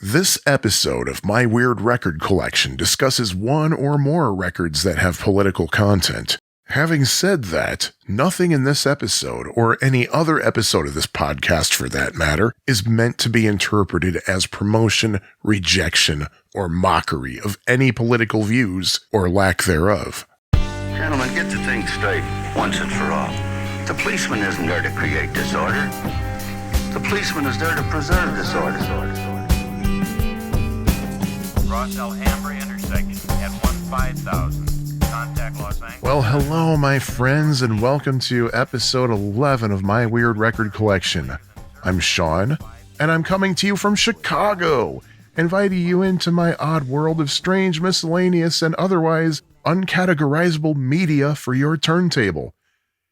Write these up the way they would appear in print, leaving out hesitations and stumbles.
This episode of My Weird Record Collection discusses one or more records that have political content. Having said that, nothing in this episode, or any other episode of this podcast for that matter, is meant to be interpreted as promotion, rejection, or mockery of any political views or lack thereof. Gentlemen, get the thing straight once and for all. The policeman isn't there to create disorder. The policeman is there to preserve disorder. Ross Alhambra intersection at 15000. Contact Los Angeles. Well, hello, my friends, and welcome to episode 11 of My Weird Record Collection. I'm Sean, and I'm coming to you from Chicago, inviting you into my odd world of strange, miscellaneous, and otherwise uncategorizable media for your turntable.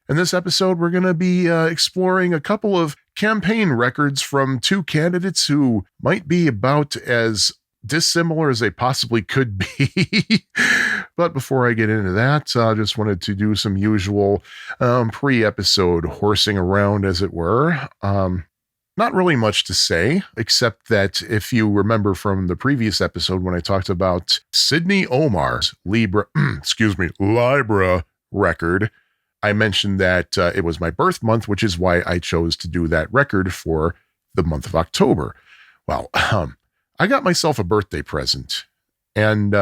In this episode, we're going to be exploring a couple of campaign records from two candidates who might be about as dissimilar as they possibly could be. But before I get into that, I just wanted to do some usual pre-episode horsing around, as it were. Not really much to say, except that if you remember from the previous episode when I talked about Sidney Omar's Libra record, I mentioned that it was my birth month, which is why I chose to do that record for the month of October. Well, I got myself a birthday present. And,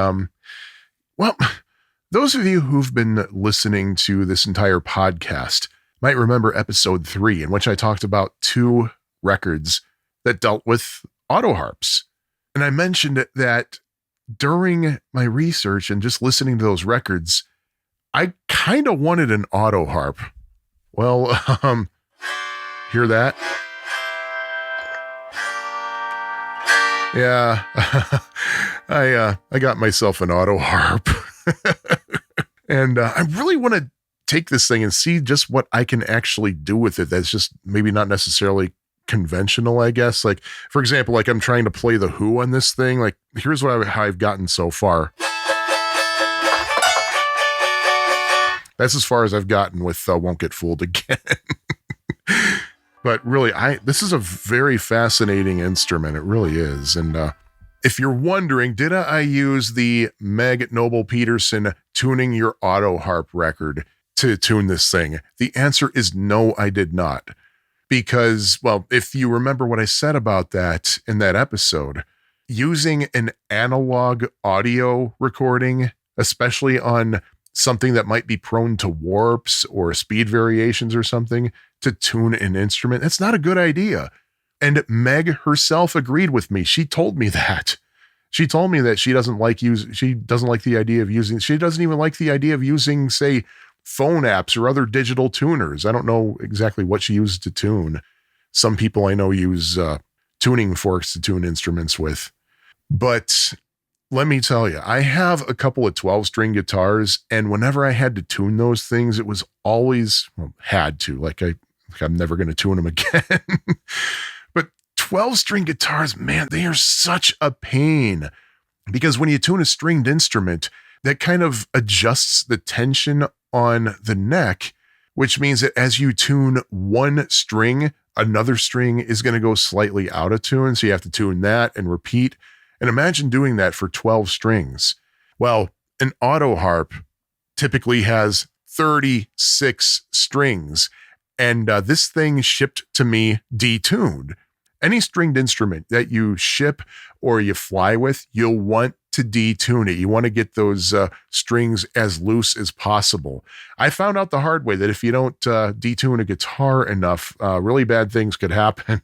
well, those of you who've been listening to this entire podcast might remember episode 3, in which I talked about two records that dealt with auto harps. And I mentioned that during my research and just listening to those records, I kind of wanted an auto harp. Well, hear that? Yeah, I got myself an auto harp. And I really want to take this thing and see just what I can actually do with it. That's just maybe not necessarily conventional, I guess. Like, for example, like I'm trying to play The Who on this thing. Like, here's what how I've gotten so far. That's as far as I've gotten with Won't Get Fooled Again. But really, this is a very fascinating instrument. It really is. And if you're wondering, did I use the Meg Noble Peterson Tuning Your Auto Harp record to tune this thing? The answer is no, I did not. Because, well, if you remember what I said about that in that episode, using an analog audio recording, especially on something that might be prone to warps or speed variations or something, to tune an instrument, that's not a good idea. And Meg herself agreed with me. She told me that. She told me that she doesn't like the idea of using, she doesn't even like the idea of using, say, phone apps or other digital tuners. I don't know exactly what she uses to tune. Some people I know use tuning forks to tune instruments with. But let me tell you, I have a couple of 12-string guitars, and whenever I had to tune those things, it was always, had to, I'm never going to tune them again. But 12-string guitars, man, they are such a pain, because when you tune a stringed instrument, that kind of adjusts the tension on the neck, which means that as you tune one string, another string is going to go slightly out of tune. So you have to tune that and repeat. And imagine doing that for 12 strings. Well, an auto harp typically has 36 strings. And this thing shipped to me detuned. Any stringed instrument that you ship or you fly with, you'll want to detune it. You want to get those strings as loose as possible. I found out the hard way that if you don't detune a guitar enough, really bad things could happen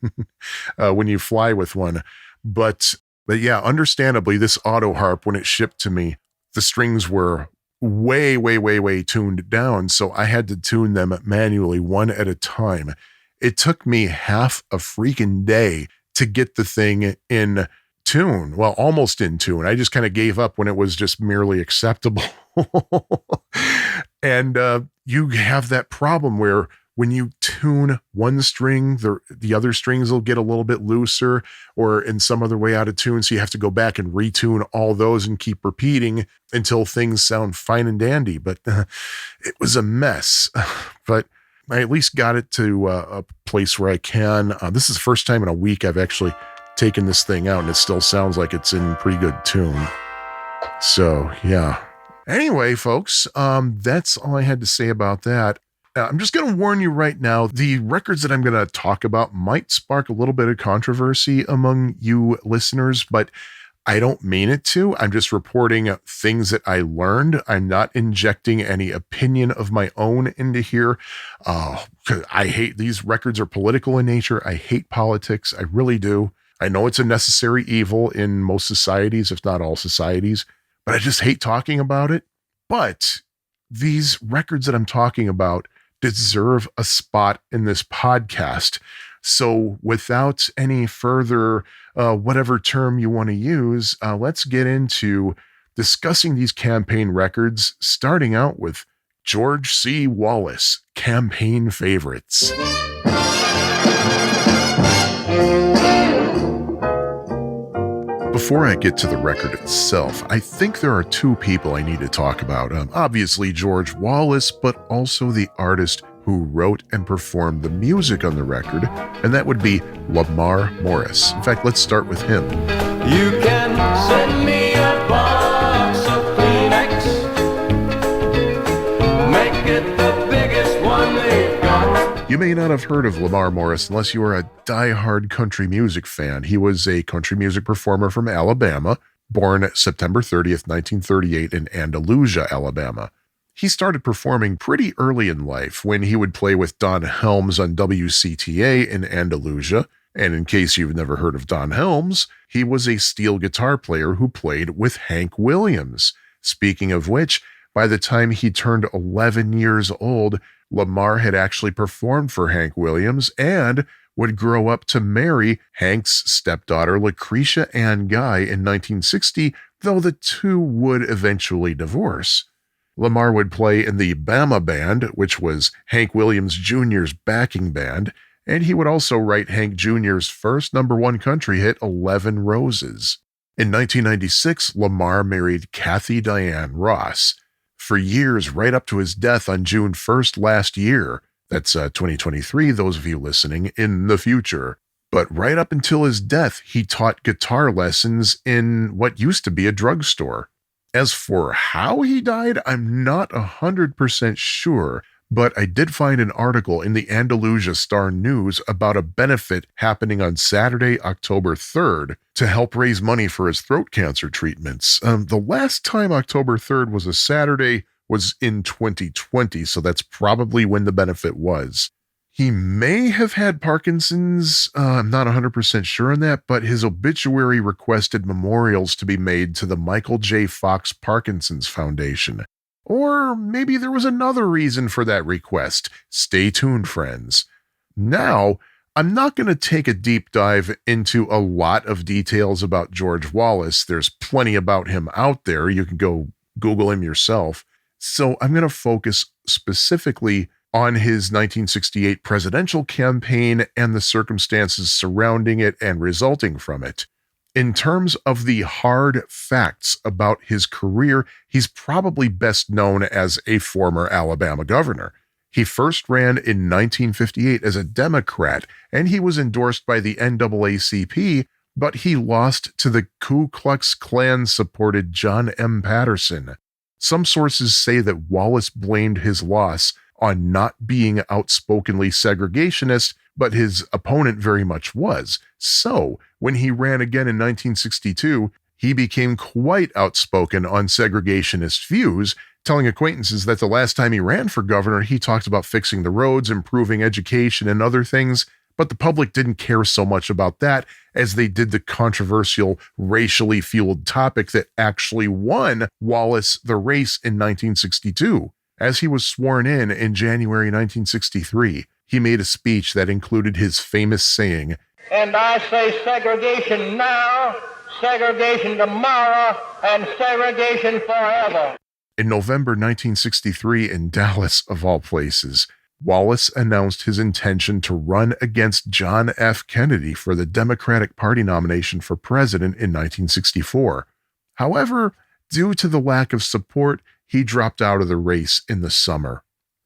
when you fly with one. But yeah, understandably, this auto harp, when it shipped to me, the strings were way tuned down. So I had to tune them manually, one at a time. It took me half a freaking day to get the thing in tune. Well, almost in tune. I just kind of gave up when it was just merely acceptable. And you have that problem where when you tune one string, the other strings will get a little bit looser or in some other way out of tune. So you have to go back and retune all those and keep repeating until things sound fine and dandy. But it was a mess. But I at least got it to a place where I can. This is the first time in a week I've actually taken this thing out and it still sounds like it's in pretty good tune. So, yeah. Anyway, folks, that's all I had to say about that. I'm just going to warn you right now, the records that I'm going to talk about might spark a little bit of controversy among you listeners, but I don't mean it to. I'm just reporting things that I learned. I'm not injecting any opinion of my own into here. I hate these records are political in nature. I hate politics. I really do. I know it's a necessary evil in most societies, if not all societies, but I just hate talking about it. But these records that I'm talking about deserve a spot in this podcast. So without any further, whatever term you want to use, let's get into discussing these campaign records, starting out with George C. Wallace, campaign favorites. Before I get to the record itself, I think there are two people I need to talk about. Obviously George Wallace, but also the artist who wrote and performed the music on the record, and that would be Lamar Morris. In fact, let's start with him. You can send me a box of Kleenex, make it the biggest one they've got. You may not have heard of Lamar Morris unless you are a die-hard country music fan. He was a country music performer from Alabama, born September 30th, 1938 in Andalusia, Alabama. He started performing pretty early in life when he would play with Don Helms on WCTA in Andalusia. And in case you've never heard of Don Helms, he was a steel guitar player who played with Hank Williams. Speaking of which, by the time he turned 11 years old, Lamar had actually performed for Hank Williams and would grow up to marry Hank's stepdaughter Lucretia Ann Guy in 1960, though the two would eventually divorce. Lamar would play in the Bama Band, which was Hank Williams Jr.'s backing band, and he would also write Hank Jr.'s first #1 country hit, 11 Roses. In 1996, Lamar married Kathy Diane Ross. For years, right up to his death on June 1st last year, that's 2023, those of you listening in the future. But right up until his death, he taught guitar lessons in what used to be a drugstore. As for how he died, I'm not 100% sure, but I did find an article in the Andalusia Star News about a benefit happening on Saturday, October 3rd, to help raise money for his throat cancer treatments. The last time October 3rd was a Saturday was in 2020, so that's probably when the benefit was. He may have had Parkinson's, I'm not 100% sure on that, but his obituary requested memorials to be made to the Michael J. Fox Parkinson's Foundation. Or maybe there was another reason for that request. Stay tuned, friends. Now, I'm not going to take a deep dive into a lot of details about George Wallace. There's plenty about him out there. You can go Google him yourself. So I'm going to focus specifically on his 1968 presidential campaign and the circumstances surrounding it and resulting from it. In terms of the hard facts about his career, he's probably best known as a former Alabama governor. He first ran in 1958 as a Democrat, and he was endorsed by the NAACP, but he lost to the Ku Klux Klan-supported John M. Patterson. Some sources say that Wallace blamed his loss on not being outspokenly segregationist, but his opponent very much was. So, when he ran again in 1962, he became quite outspoken on segregationist views, telling acquaintances that the last time he ran for governor, he talked about fixing the roads, improving education, and other things, but the public didn't care so much about that as they did the controversial racially fueled topic that actually won Wallace the race in 1962. As he was sworn in January 1963, he made a speech that included his famous saying, "And I say segregation now, segregation tomorrow, and segregation forever." In November 1963 in Dallas, of all places, Wallace announced his intention to run against John F. Kennedy for the Democratic Party nomination for president in 1964. However, due to the lack of support, he dropped out of the race in the summer.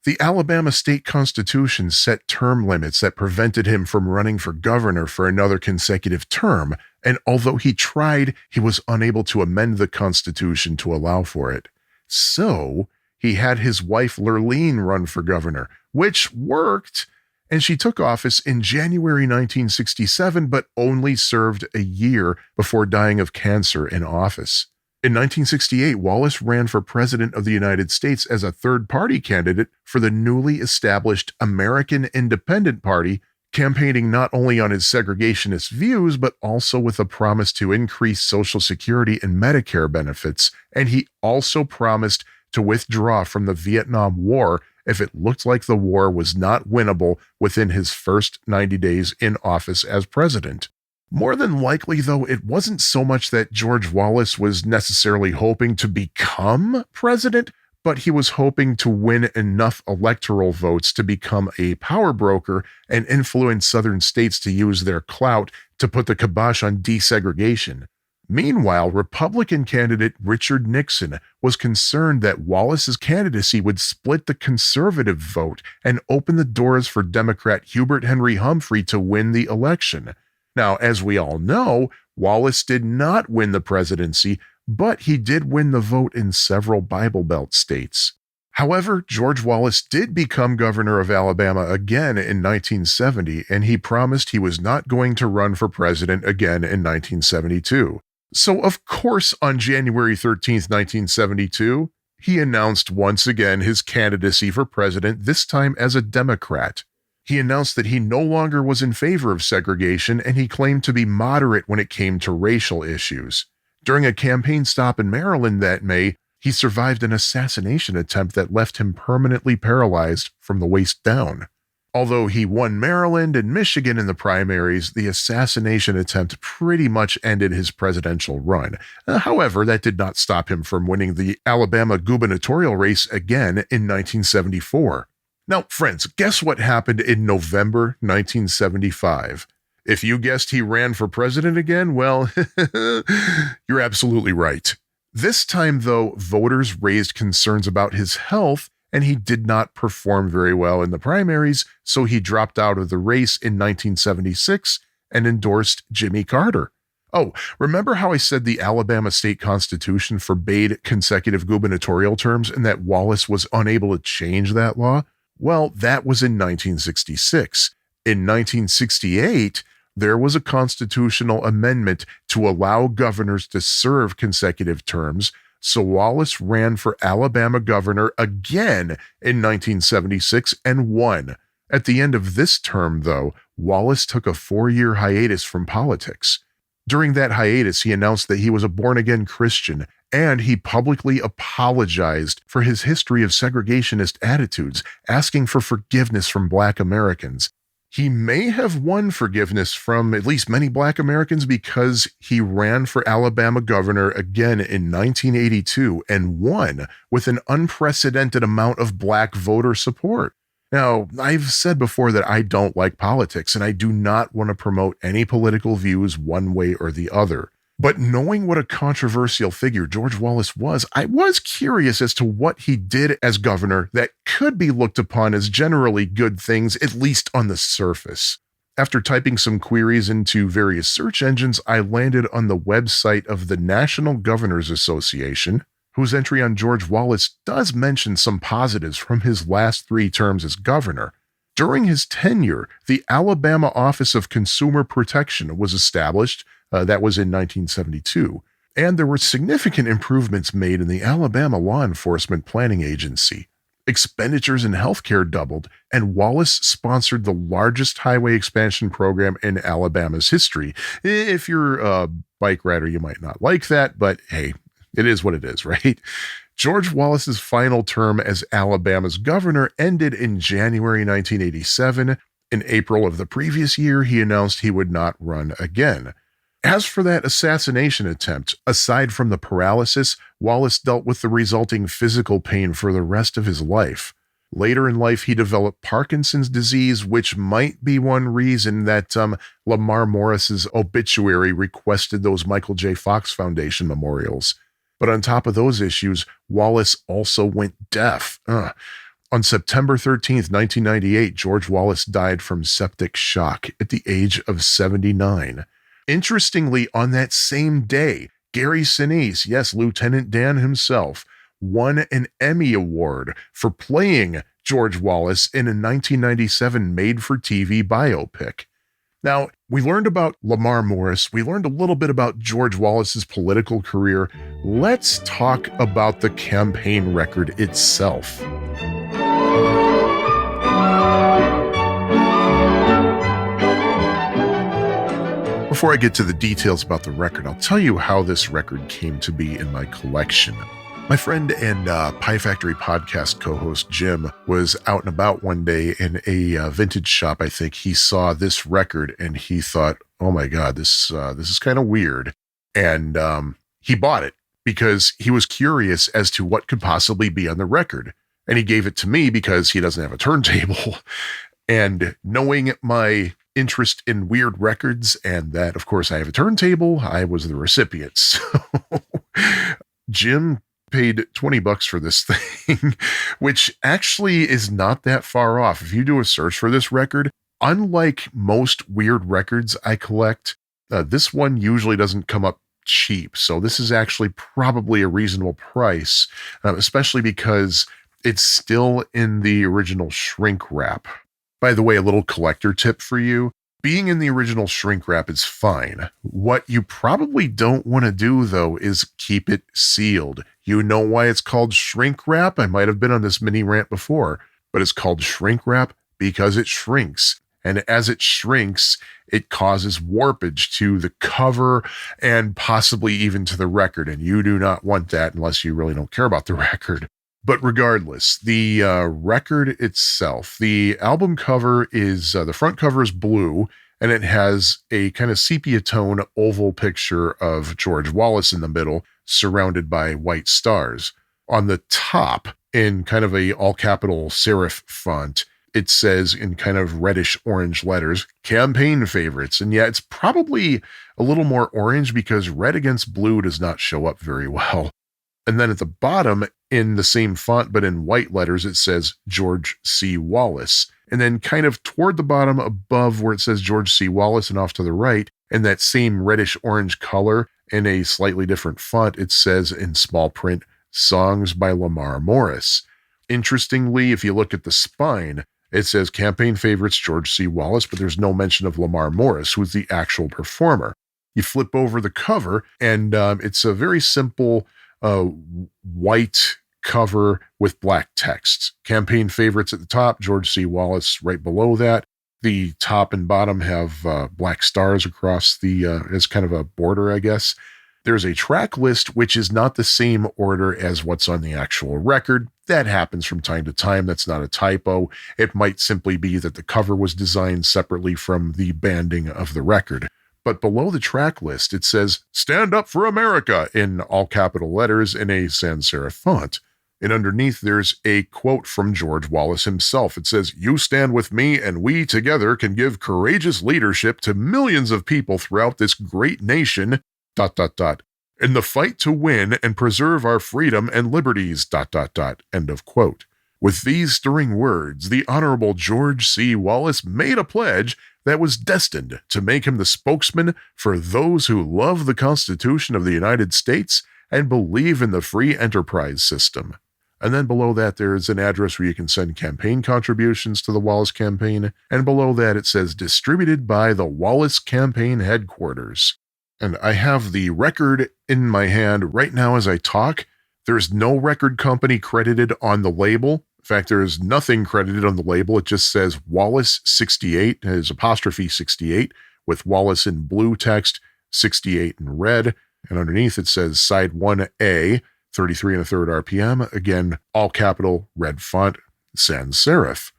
The Alabama state constitution set term limits that prevented him from running for governor for another consecutive term, and although he tried, he was unable to amend the constitution to allow for it. So, he had his wife Lurleen run for governor, which worked, and she took office in January 1967, but only served a year before dying of cancer in office. In 1968, Wallace ran for president of the United States as a third-party candidate for the newly established American Independent Party, campaigning not only on his segregationist views, but also with a promise to increase Social Security and Medicare benefits, and he also promised to withdraw from the Vietnam War if it looked like the war was not winnable within his first 90 days in office as president. More than likely, though, it wasn't so much that George Wallace was necessarily hoping to become president, but he was hoping to win enough electoral votes to become a power broker and influence southern states to use their clout to put the kibosh on desegregation. Meanwhile, Republican candidate Richard Nixon was concerned that Wallace's candidacy would split the conservative vote and open the doors for Democrat Hubert Henry Humphrey to win the election. Now, as we all know, Wallace did not win the presidency, but he did win the vote in several Bible Belt states. However, George Wallace did become governor of Alabama again in 1970, and he promised he was not going to run for president again in 1972. So, of course, on January 13th, 1972, he announced once again his candidacy for president, this time as a Democrat. He announced that he no longer was in favor of segregation, and he claimed to be moderate when it came to racial issues. During a campaign stop in Maryland that May, he survived an assassination attempt that left him permanently paralyzed from the waist down. Although he won Maryland and Michigan in the primaries, the assassination attempt pretty much ended his presidential run. However, that did not stop him from winning the Alabama gubernatorial race again in 1974. Now, friends, guess what happened in November 1975? If you guessed he ran for president again, well, you're absolutely right. This time, though, voters raised concerns about his health, and he did not perform very well in the primaries, so he dropped out of the race in 1976 and endorsed Jimmy Carter. Oh, remember how I said the Alabama state constitution forbade consecutive gubernatorial terms and that Wallace was unable to change that law? Well, that was in 1966. In 1968, there was a constitutional amendment to allow governors to serve consecutive terms, so Wallace ran for Alabama governor again in 1976 and won. At the end of this term, though, Wallace took a 4-year hiatus from politics. During that hiatus, he announced that he was a born-again Christian, and he publicly apologized for his history of segregationist attitudes, asking for forgiveness from Black Americans. He may have won forgiveness from at least many Black Americans because he ran for Alabama governor again in 1982 and won with an unprecedented amount of Black voter support. Now, I've said before that I don't like politics, and I do not want to promote any political views one way or the other. But knowing what a controversial figure George Wallace was, I was curious as to what he did as governor that could be looked upon as generally good things, at least on the surface. After typing some queries into various search engines, I landed on the website of the National Governors Association, whose entry on George Wallace does mention some positives from his last 3 terms as governor. During his tenure, the Alabama Office of Consumer Protection was established. That was in 1972. And there were significant improvements made in the Alabama Law Enforcement Planning Agency. Expenditures in healthcare doubled, and Wallace sponsored the largest highway expansion program in Alabama's history. If you're a bike rider, you might not like that, but hey, it is what it is, right? George Wallace's final term as Alabama's governor ended in January 1987. In April of the previous year, he announced he would not run again. As for that assassination attempt, aside from the paralysis, Wallace dealt with the resulting physical pain for the rest of his life. Later in life, he developed Parkinson's disease, which might be one reason that Lamar Morris's obituary requested those Michael J. Fox Foundation memorials. But on top of those issues, Wallace also went deaf. On September 13th, 1998, George Wallace died from septic shock at the age of 79. Interestingly, on that same day, Gary Sinise, yes, Lieutenant Dan himself, won an Emmy Award for playing George Wallace in a 1997 made-for-TV biopic. Now, we learned about Lamar Morris. We learned a little bit about George Wallace's political career. Let's talk about the campaign record itself. Before I get to the details about the record, I'll tell you how this record came to be in my collection. My friend and Pie Factory podcast co-host Jim was out and about one day in a vintage shop. I think he saw this record and he thought, "Oh my God, this is kind of weird," and he bought it because he was curious as to what could possibly be on the record. And he gave it to me because he doesn't have a turntable. And knowing my interest in weird records and that, of course, I have a turntable, I was the recipient. So Jim paid $20 for this thing, which actually is not that far off. If you do a search for this record, unlike most weird records I collect, this one usually doesn't come up cheap. So this is actually probably a reasonable price, especially because it's still in the original shrink wrap. By the way, a little collector tip for you. Being in the original shrink wrap is fine. What you probably don't want to do, though, is keep it sealed. You know why it's called shrink wrap? I might have been on this mini rant before, but it's called shrink wrap because it shrinks. And as it shrinks, it causes warpage to the cover and possibly even to the record. And you do not want that unless you really don't care about the record. But regardless, the record itself, the album cover is, the front cover is blue, and it has a kind of sepia tone oval picture of George Wallace in the middle, surrounded by white stars. On the top, in kind of a all capital serif font, it says in kind of reddish orange letters, campaign favorites. And yeah, it's probably a little more orange because red against blue does not show up very well. And then at the bottom, in the same font, but in white letters, it says George C. Wallace. And then kind of toward the bottom above where it says George C. Wallace and off to the right, in that same reddish orange color in a slightly different font, it says in small print, Songs by Lamar Morris. Interestingly, if you look at the spine, it says campaign favorites George C. Wallace, but there's no mention of Lamar Morris, who's the actual performer. You flip over the cover, and it's a very simple white cover with black text. Campaign favorites at the top, George C. Wallace right below that. The top and bottom have black stars across the, as kind of a border, I guess. There's a track list, which is not the same order as what's on the actual record. That happens from time to time. That's not a typo. It might simply be that the cover was designed separately from the banding of the record. But below the track list, it says, Stand Up for America in all capital letters in a sans serif font. And underneath, there's a quote from George Wallace himself. It says, You stand with me and we together can give courageous leadership to millions of people throughout this great nation, ... in the fight to win and preserve our freedom and liberties, ... End of quote. With these stirring words, the Honorable George C. Wallace made a pledge that was destined to make him the spokesman for those who love the Constitution of the United States and believe in the free enterprise system. And then below that, there's an address where you can send campaign contributions to the Wallace campaign. And below that, it says distributed by the Wallace Campaign Headquarters. And I have the record in my hand right now as I talk. There's no record company credited on the label. In fact, there is nothing credited on the label. It just says Wallace 68, it is apostrophe 68, with Wallace in blue text, 68 in red. And underneath it says side 1A, 33 1/3 RPM. Again, all capital, red font, sans serif.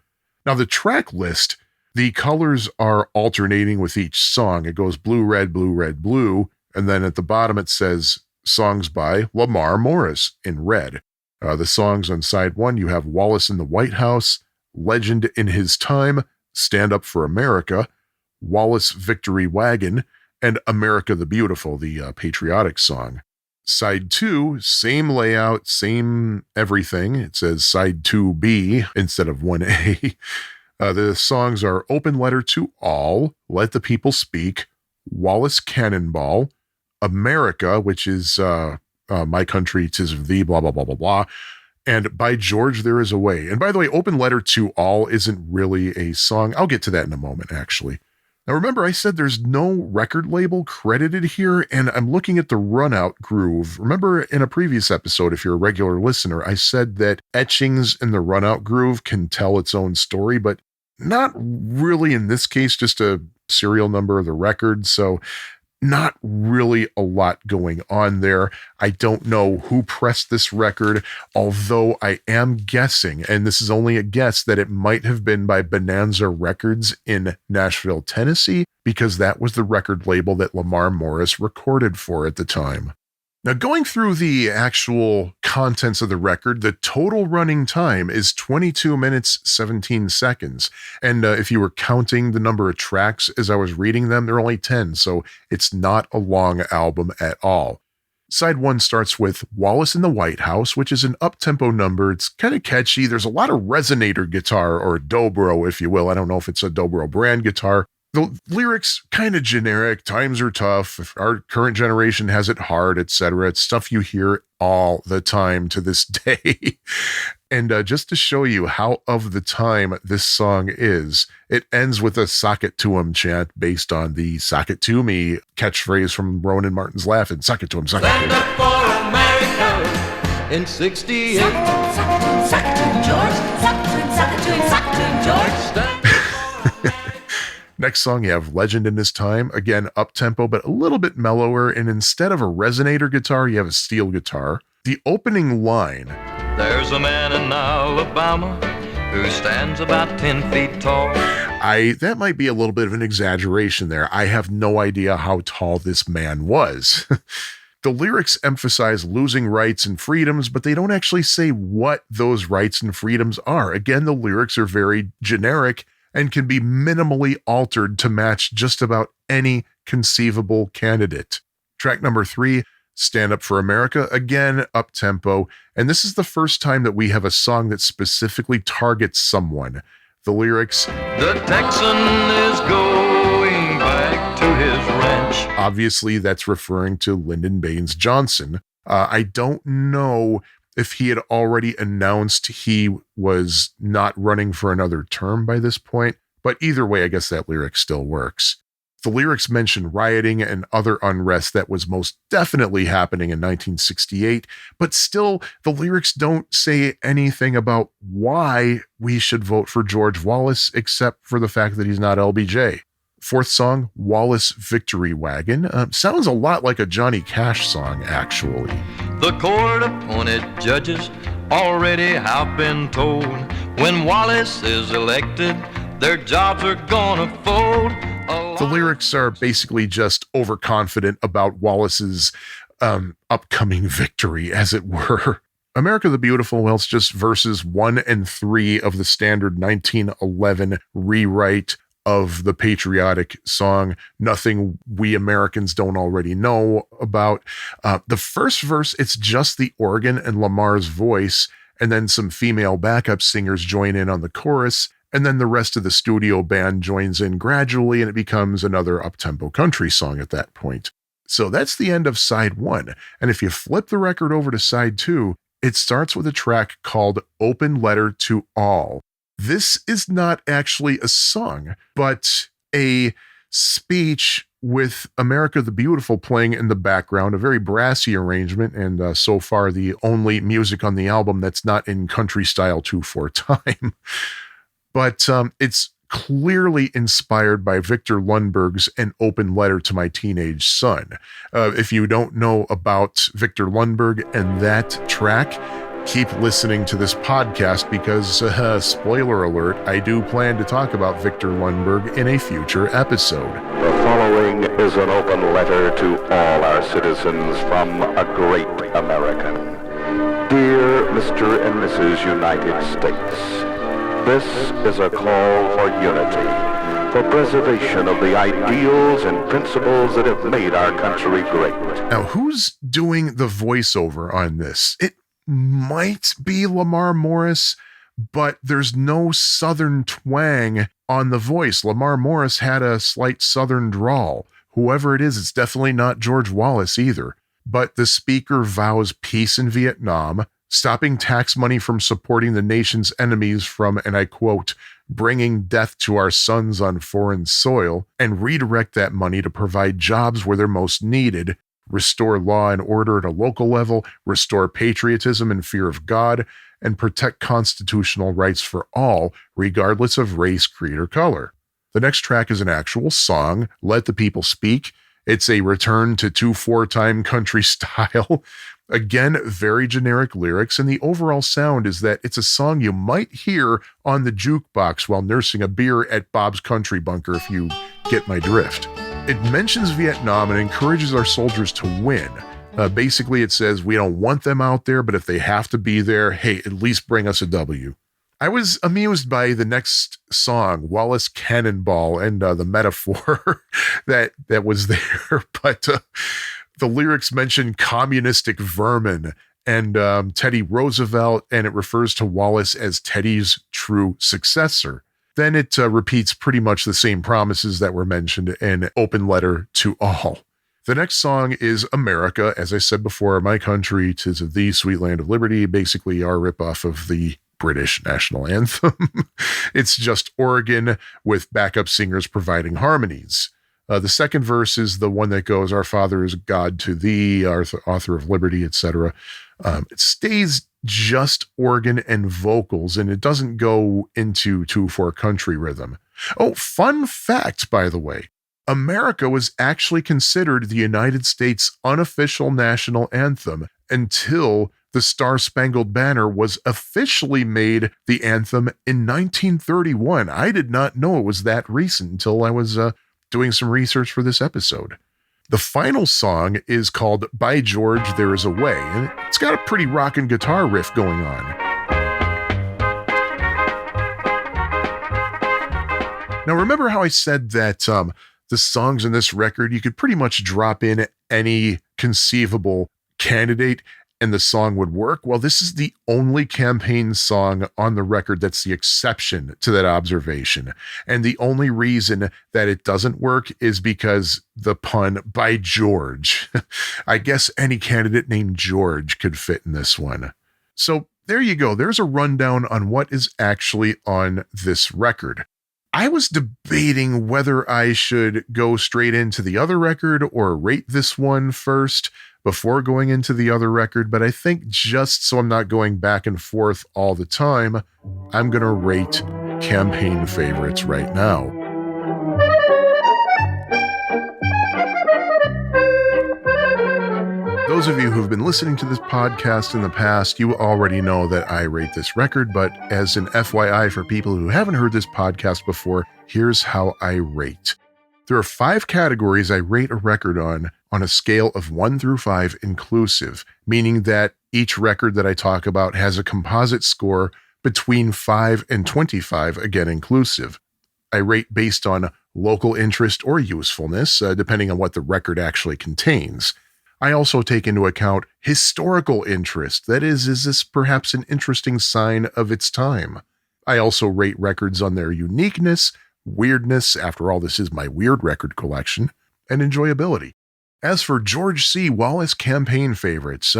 Now the track list, the colors are alternating with each song. It goes blue, red, blue, red, blue. And then at the bottom it says songs by Lamar Morris in red. The songs on side 1, you have Wallace in the White House, Legend in His Time, Stand Up for America, Wallace Victory Wagon, and America the Beautiful, the patriotic song. Side 2, same layout, same everything. It says side 2B instead of 1A. The songs are Open Letter to All, Let the People Speak, Wallace Cannonball, America, which is My Country, 'Tis of Thee, blah, blah, blah, blah, blah, and By George, There Is a Way. And by the way, Open Letter to All isn't really a song. I'll get to that in a moment, actually. Now remember, I said there's no record label credited here, and I'm looking at the runout groove. Remember in a previous episode, if you're a regular listener, I said that etchings in the runout groove can tell its own story, but not really in this case, just a serial number of the record. So not really a lot going on there. I don't know who pressed this record, although I am guessing, and this is only a guess, that it might have been by Bonanza Records in Nashville, Tennessee, because that was the record label that Lamar Morris recorded for at the time. Now, going through the actual contents of the record, the total running time is 22 minutes, 17 seconds. And if you were counting the number of tracks as I was reading them, there are only 10, so it's not a long album at all. Side 1 starts with Wallace in the White House, which is an up-tempo number. It's kind of catchy. There's a lot of resonator guitar, or dobro, if you will. I don't know if it's a dobro brand guitar. The lyrics kind of generic. Times are tough. Our current generation has it hard, etc. It's stuff you hear all the time to this day. And just to show you how of the time this song is, it ends with a "sock it to 'em" chant based on the "sock it to me" catchphrase from Ronan Martin's Laugh-In. Sock it to 'em, sock it to 'em. Stand up for America in 68. Suck it to him, George. Suck it to him, suck it to him, suck it to him, George. Stand Next song, you have Legend in His Time. Again, up-tempo, but a little bit mellower. And instead of a resonator guitar, you have a steel guitar. The opening line, There's a man in Alabama who stands about 10 feet tall. that might be a little bit of an exaggeration there. I have no idea how tall this man was. The lyrics emphasize losing rights and freedoms, but they don't actually say what those rights and freedoms are. Again, the lyrics are very generic and can be minimally altered to match just about any conceivable candidate. Track number 3, Stand Up for America, again, up-tempo, and this is the first time that we have a song that specifically targets someone. The lyrics, The Texan is going back to his ranch. obviously that's referring to Lyndon Baines Johnson. I don't know if he had already announced he was not running for another term by this point, but either way, I guess that lyric still works. The lyrics mention rioting and other unrest that was most definitely happening in 1968, but still, the lyrics don't say anything about why we should vote for George Wallace, except for the fact that he's not LBJ. Fourth song, Wallace Victory Wagon. Sounds a lot like a Johnny Cash song, actually. The court-appointed judges already have been told when Wallace is elected, their jobs are gonna fold. The lyrics are basically just overconfident about Wallace's upcoming victory, as it were. America the Beautiful, well, it's just verses 1 and 3 of the standard 1911 rewrite of the patriotic song, Nothing We Americans Don't Already Know About. The first verse, it's just the organ and Lamar's voice, and then some female backup singers join in on the chorus, and then the rest of the studio band joins in gradually, and it becomes another up-tempo country song at that point. So that's the end of side 1. And if you flip the record over to side 2, it starts with a track called Open Letter to All. This is not actually a song, but a speech with America the Beautiful playing in the background, a very brassy arrangement, and so far the only music on the album that's not in country style 2/4 time. But it's clearly inspired by Victor Lundberg's An Open Letter to My Teenage Son. If you don't know about Victor Lundberg and that track, keep listening to this podcast because, spoiler alert, I do plan to talk about Victor Lundberg in a future episode. The following is an open letter to all our citizens from a great American. Dear Mr. and Mrs. United States, this is a call for unity. for preservation of the ideals and principles that have made our country great. Now, who's doing the voiceover on this? It might be Lamar Morris, but there's no Southern twang on the voice. Lamar Morris had a slight Southern drawl. Whoever it is, it's definitely not George Wallace either. But the speaker vows peace in Vietnam, stopping tax money from supporting the nation's enemies from, and I quote, bringing death to our sons on foreign soil, and redirect that money to provide jobs where they're most needed, restore law and order at a local level, restore patriotism and fear of God, and protect constitutional rights for all, regardless of race, creed, or color. The next track is an actual song, Let the People Speak. It's a return to 2/4 time country style. Again, very generic lyrics, and the overall sound is that it's a song you might hear on the jukebox while nursing a beer at Bob's Country Bunker, if you get my drift. It mentions Vietnam and encourages our soldiers to win. Basically, it says we don't want them out there, but if they have to be there, hey, at least bring us a W. I was amused by the next song, Wallace Cannonball, and the metaphor that was there. But the lyrics mention communistic vermin and Teddy Roosevelt, and it refers to Wallace as Teddy's true successor. Then it repeats pretty much the same promises that were mentioned in Open Letter to All. The next song is America. As I said before, my country, 'tis of thee, sweet land of liberty, basically our ripoff of the British national anthem. It's just Oregon with backup singers providing harmonies. The second verse is the one that goes, our Father is God to thee, our author of liberty, etc. It stays just organ and vocals, and it doesn't go into 2/4 country rhythm. Oh, fun fact, by the way. America was actually considered the United States' unofficial national anthem until the Star-Spangled Banner was officially made the anthem in 1931. I did not know it was that recent until I was doing some research for this episode. The final song is called By George, There Is a Way, and it's got a pretty rockin' guitar riff going on. Now, remember how I said that the songs in this record, you could pretty much drop in any conceivable candidate and the song would work? Well, this is the only campaign song on the record that's the exception to that observation. And the only reason that it doesn't work is because the pun, by George. I guess any candidate named George could fit in this one. So there you go. There's a rundown on what is actually on this record. I was debating whether I should go straight into the other record or rate this one first before going into the other record, but I think just so I'm not going back and forth all the time, I'm going to rate campaign favorites right now. Those of you who've been listening to this podcast in the past, you already know that I rate this record, but as an FYI for people who haven't heard this podcast before, here's how I rate. There are 5 categories I rate a record on a scale of 1 through 5 inclusive, meaning that each record that I talk about has a composite score between 5 and 25, again inclusive. I rate based on local interest or usefulness, depending on what the record actually contains. I also take into account historical interest. That is this perhaps an interesting sign of its time? I also rate records on their uniqueness, weirdness, after all this is my weird record collection, and enjoyability. As for George C. Wallace campaign favorites,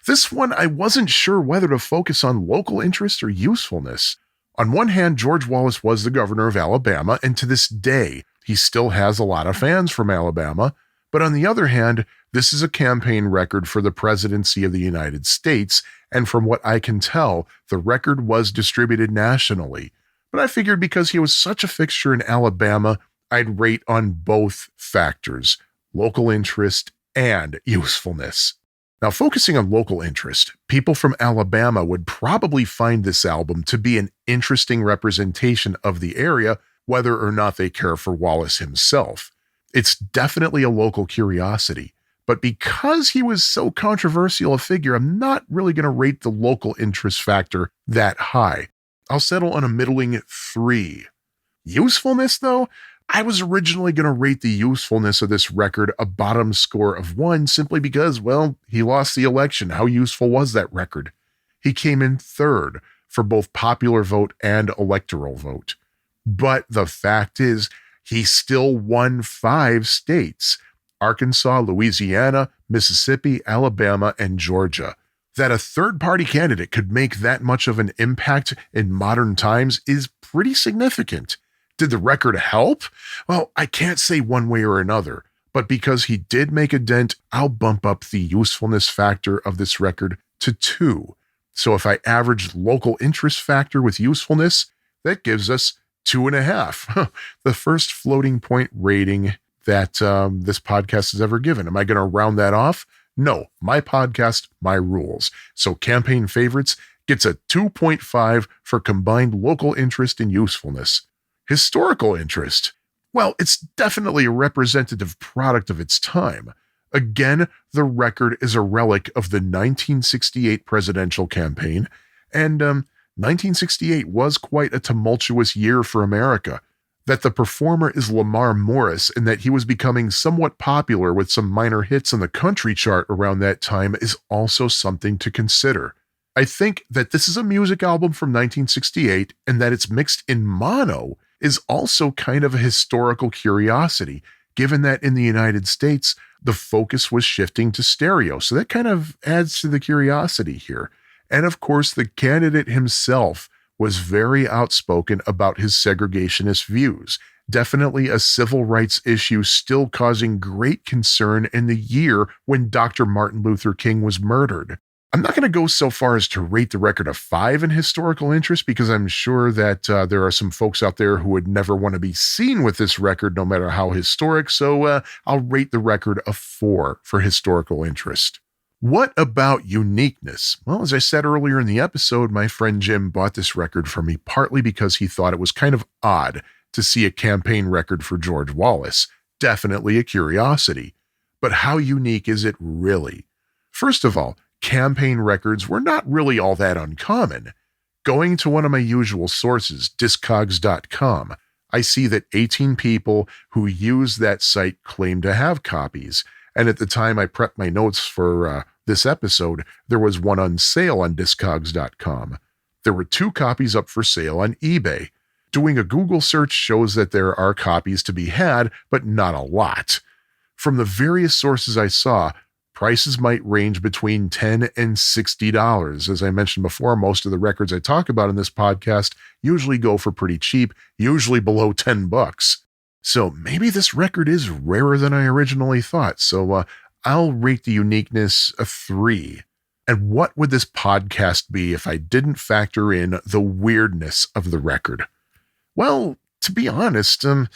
this one I wasn't sure whether to focus on local interest or usefulness. On one hand, George Wallace was the governor of Alabama, and to this day, he still has a lot of fans from Alabama. But on the other hand, this is a campaign record for the presidency of the United States, and from what I can tell, the record was distributed nationally. But I figured because he was such a fixture in Alabama, I'd rate on both factors, local interest and usefulness. Now, focusing on local interest, people from Alabama would probably find this album to be an interesting representation of the area, whether or not they care for Wallace himself. It's definitely a local curiosity, but because he was so controversial a figure, I'm not really going to rate the local interest factor that high. I'll settle on a middling 3. Usefulness, though, I was originally going to rate the usefulness of this record a bottom score of 1 simply because, well, he lost the election. How useful was that record? He came in third for both popular vote and electoral vote. But the fact is, he still won 5 states: Arkansas, Louisiana, Mississippi, Alabama, and Georgia. That a third-party candidate could make that much of an impact in modern times is pretty significant. Did the record help? Well, I can't say one way or another, but because he did make a dent, I'll bump up the usefulness factor of this record to 2. So if I average local interest factor with usefulness, that gives us 2.5. The first floating point rating that this podcast has ever given. Am I going to round that off? No, my podcast, my rules. So Campaign Favorites gets a 2.5 for combined local interest and usefulness. Historical interest, well, it's definitely a representative product of its time. Again, the record is a relic of the 1968 presidential campaign, and 1968 was quite a tumultuous year for America. That the performer is Lamar Morris and that he was becoming somewhat popular with some minor hits on the country chart around that time is also something to consider. I think that this is a music album from 1968 and that it's mixed in mono is also kind of a historical curiosity, given that in the United States, the focus was shifting to stereo. So that kind of adds to the curiosity here. And of course, the candidate himself was very outspoken about his segregationist views. Definitely a civil rights issue still causing great concern in the year when Dr. Martin Luther King was murdered. I'm not going to go so far as to rate the record a 5 in historical interest because I'm sure that there are some folks out there who would never want to be seen with this record no matter how historic, so I'll rate the record a 4 for historical interest. What about uniqueness? Well, as I said earlier in the episode, my friend Jim bought this record for me partly because he thought it was kind of odd to see a campaign record for George Wallace. Definitely a curiosity. But how unique is it really? First of all, campaign records were not really all that uncommon. Going to one of my usual sources, Discogs.com, I see that 18 people who use that site claim to have copies. And at the time I prepped my notes for this episode, there was one on sale on Discogs.com. There were 2 copies up for sale on eBay. Doing a Google search shows that there are copies to be had, but not a lot. From the various sources I saw, prices might range between $10 and $60. As I mentioned before, most of the records I talk about in this podcast usually go for pretty cheap, usually below $10. So maybe this record is rarer than I originally thought. So I'll rate the uniqueness a 3. And what would this podcast be if I didn't factor in the weirdness of the record? Well, to be honest, the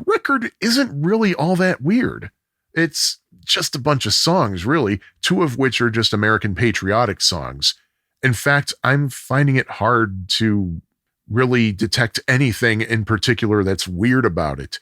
record isn't really all that weird. It's just a bunch of songs, really, 2 of which are just American patriotic songs. In fact, I'm finding it hard to really detect anything in particular that's weird about it.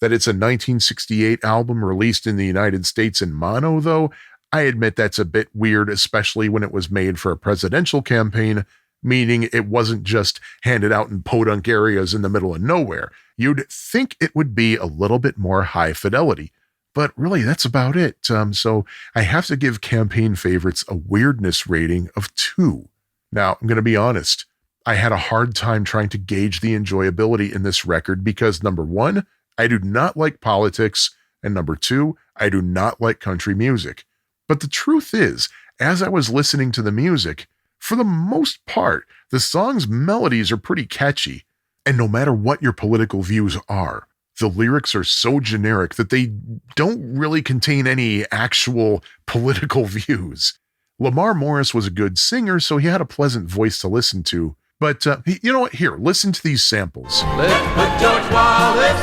That it's a 1968 album released in the United States in mono, though, I admit that's a bit weird, especially when it was made for a presidential campaign, meaning it wasn't just handed out in podunk areas in the middle of nowhere. You'd think it would be a little bit more high fidelity. But really, that's about it. So I have to give Campaign Favorites a weirdness rating of 2. Now, I'm going to be honest. I had a hard time trying to gauge the enjoyability in this record because, number 1, I do not like politics, and number 2, I do not like country music. But the truth is, as I was listening to the music, for the most part, the song's melodies are pretty catchy. And no matter what your political views are, the lyrics are so generic that they don't really contain any actual political views. Lamar Morris was a good singer, so he had a pleasant voice to listen to. But you know what? Here, listen to these samples. Let's put George Wallace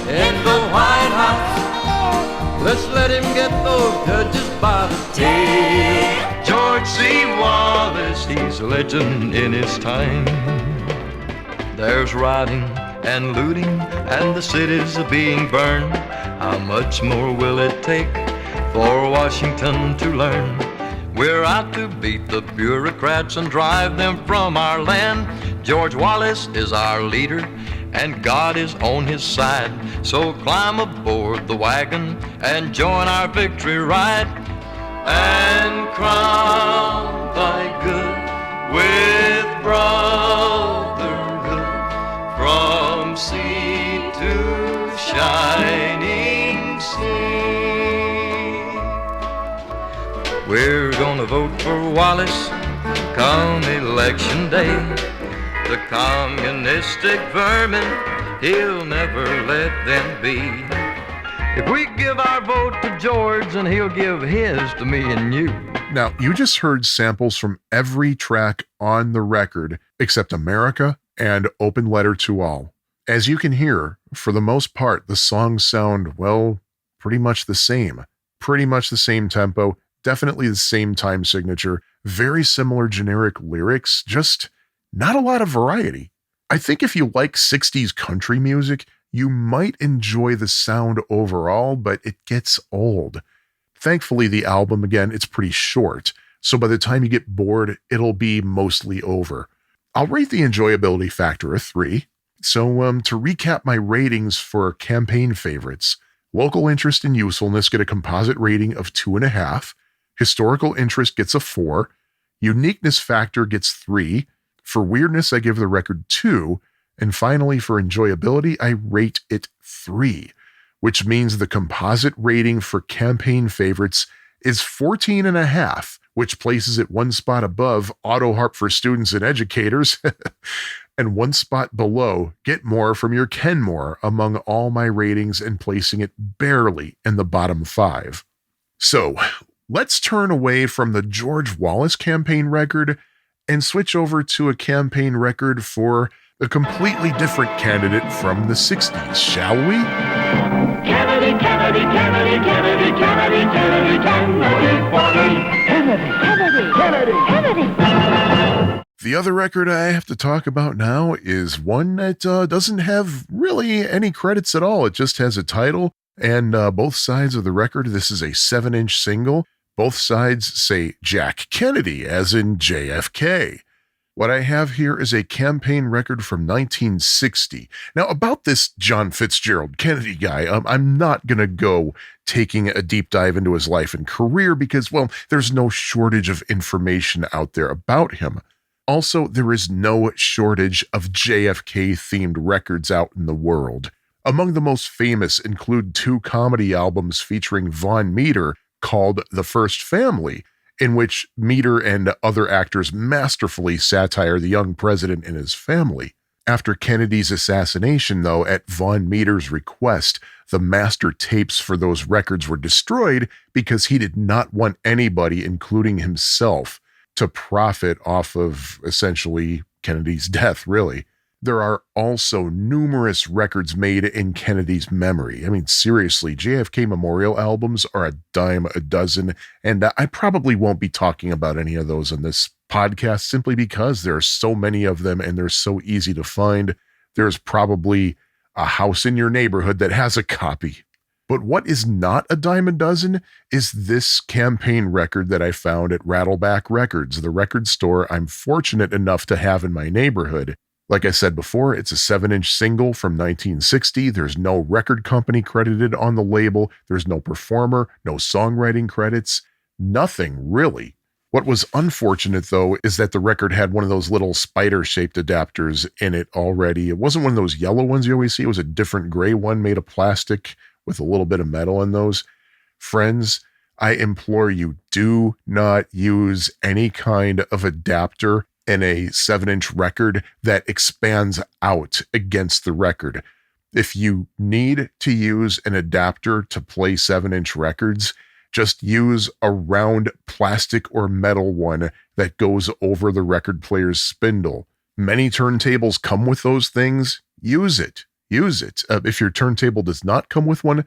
in the White House. Let's let him get those judges by the tail. George C. Wallace, he's a legend in his time. There's rioting and looting, and the cities are being burned. How much more will it take for Washington to learn? We're out to beat the bureaucrats and drive them from our land. George Wallace is our leader, and God is on his side. So climb aboard the wagon and join our victory ride, and crown thy good with brotherhood from sea to shining sea. We're gonna vote for Wallace come election day. The communistic vermin, he'll never let them be. If we give our vote to George, and he'll give his to me and you. Now, you just heard samples from every track on the record except America and Open Letter to All. As you can hear, for the most part, the songs sound, well, pretty much the same. Pretty much the same tempo, definitely the same time signature, very similar generic lyrics, just not a lot of variety. I think if you like 60s country music, you might enjoy the sound overall, but it gets old. Thankfully, the album, again, it's pretty short, so by the time you get bored, it'll be mostly over. I'll rate the enjoyability factor a 3. So to recap my ratings for campaign favorites, local interest and usefulness get a composite rating of 2.5, historical interest gets a 4, uniqueness factor gets 3, for weirdness I give the record 2, and finally for enjoyability I rate it 3, which means the composite rating for campaign favorites is 14.5, which places it one spot above Auto Harp for Students and Educators, and one spot below Get More from Your Kenmore among all my ratings, and placing it barely in the bottom 5. So, let's turn away from the George Wallace campaign record and switch over to a campaign record for a completely different candidate from the 60s, shall we? Kennedy, Kennedy, Kennedy, Kennedy, Kennedy, Kennedy, Kennedy, Kennedy, Kennedy, Kennedy, Kennedy. The other record I have to talk about now is one that doesn't have really any credits at all. It just has a title and both sides of the record. This is a 7-inch single. Both sides say Jack Kennedy, as in JFK. What I have here is a campaign record from 1960. Now, about this John Fitzgerald Kennedy guy, I'm not going to go taking a deep dive into his life and career because, well, there's no shortage of information out there about him. Also, there is no shortage of JFK-themed records out in the world. Among the most famous include 2 comedy albums featuring Von Meter called The First Family, in which Meter and other actors masterfully satire the young president and his family. After Kennedy's assassination, though, at Von Meter's request, the master tapes for those records were destroyed because he did not want anybody, including himself, to profit off of essentially Kennedy's death, really. There are also numerous records made in Kennedy's memory. I mean, seriously, JFK memorial albums are a dime a dozen, and I probably won't be talking about any of those on this podcast simply because there are so many of them and they're so easy to find. There's probably a house in your neighborhood that has a copy. But what is not a dime a dozen is this campaign record that I found at Rattleback Records, the record store I'm fortunate enough to have in my neighborhood. Like I said before, it's a 7-inch single from 1960. There's no record company credited on the label. There's no performer, no songwriting credits, nothing really. What was unfortunate, though, is that the record had one of those little spider-shaped adapters in it already. It wasn't one of those yellow ones you always see. It was a different gray one made of plastic with a little bit of metal in those. Friends, I implore you, do not use any kind of adapter in a 7-inch record that expands out against the record. If you need to use an adapter to play 7-inch records, just use a round plastic or metal one that goes over the record player's spindle. Many turntables come with those things. Use it. Use it. If your turntable does not come with one,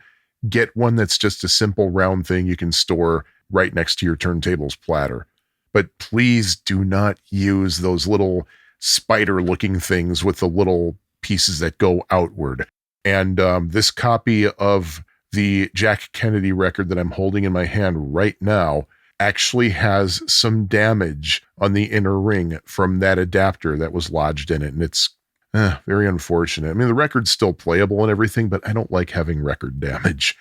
get one that's just a simple round thing you can store right next to your turntable's platter. But please do not use those little spider-looking things with the little pieces that go outward. And this copy of the Jack Kennedy record that I'm holding in my hand right now actually has some damage on the inner ring from that adapter that was lodged in it. And it's Very unfortunate. I mean, the record's still playable and everything, but I don't like having record damage.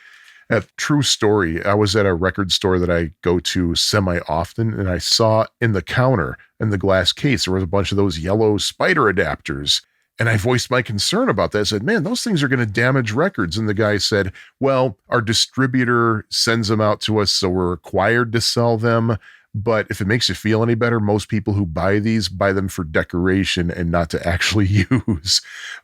A true story. I was at a record store that I go to semi-often, and I saw in the counter, in the glass case, there was a bunch of those yellow spider adapters. And I voiced my concern about that. I said, man, those things are going to damage records. And the guy said, well, our distributor sends them out to us, so we're required to sell them. But if it makes you feel any better, most people who buy these buy them for decoration and not to actually use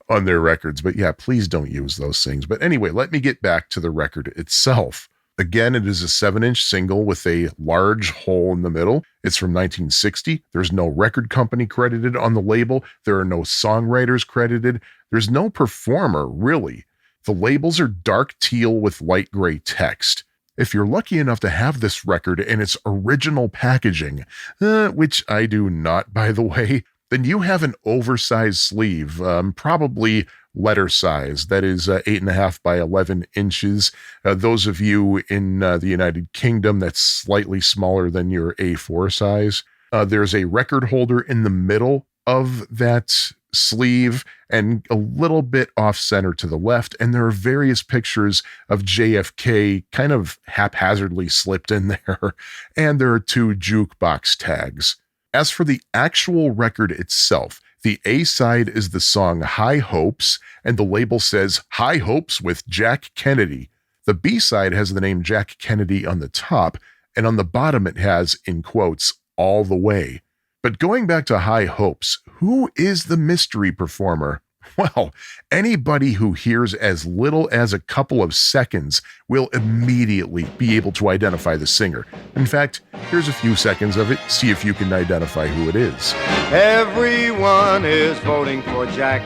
on their records. But yeah, please don't use those things. But anyway, let me get back to the record itself. Again, it is a 7-inch single with a large hole in the middle. It's from 1960. There's no record company credited on the label. There are no songwriters credited. There's no performer, really. The labels are dark teal with light gray text. If you're lucky enough to have this record in its original packaging, which I do not, by the way, then you have an oversized sleeve, probably letter size. That is 8.5 by 11 inches. Those of you in the United Kingdom, that's slightly smaller than your A4 size. There's a record holder in the middle of that sleeve and a little bit off center to the left. And there are various pictures of JFK kind of haphazardly slipped in there. And there are 2 jukebox tags. As for the actual record itself, the A-side is the song High Hopes, and the label says High Hopes with Jack Kennedy. The B-side has the name Jack Kennedy on the top, and on the bottom it has, in quotes, All the Way. But going back to High Hopes, who is the mystery performer? Well, anybody who hears as little as a couple of seconds will immediately be able to identify the singer. In fact, here's a few seconds of it. See if you can identify who it is. Everyone is voting for Jack,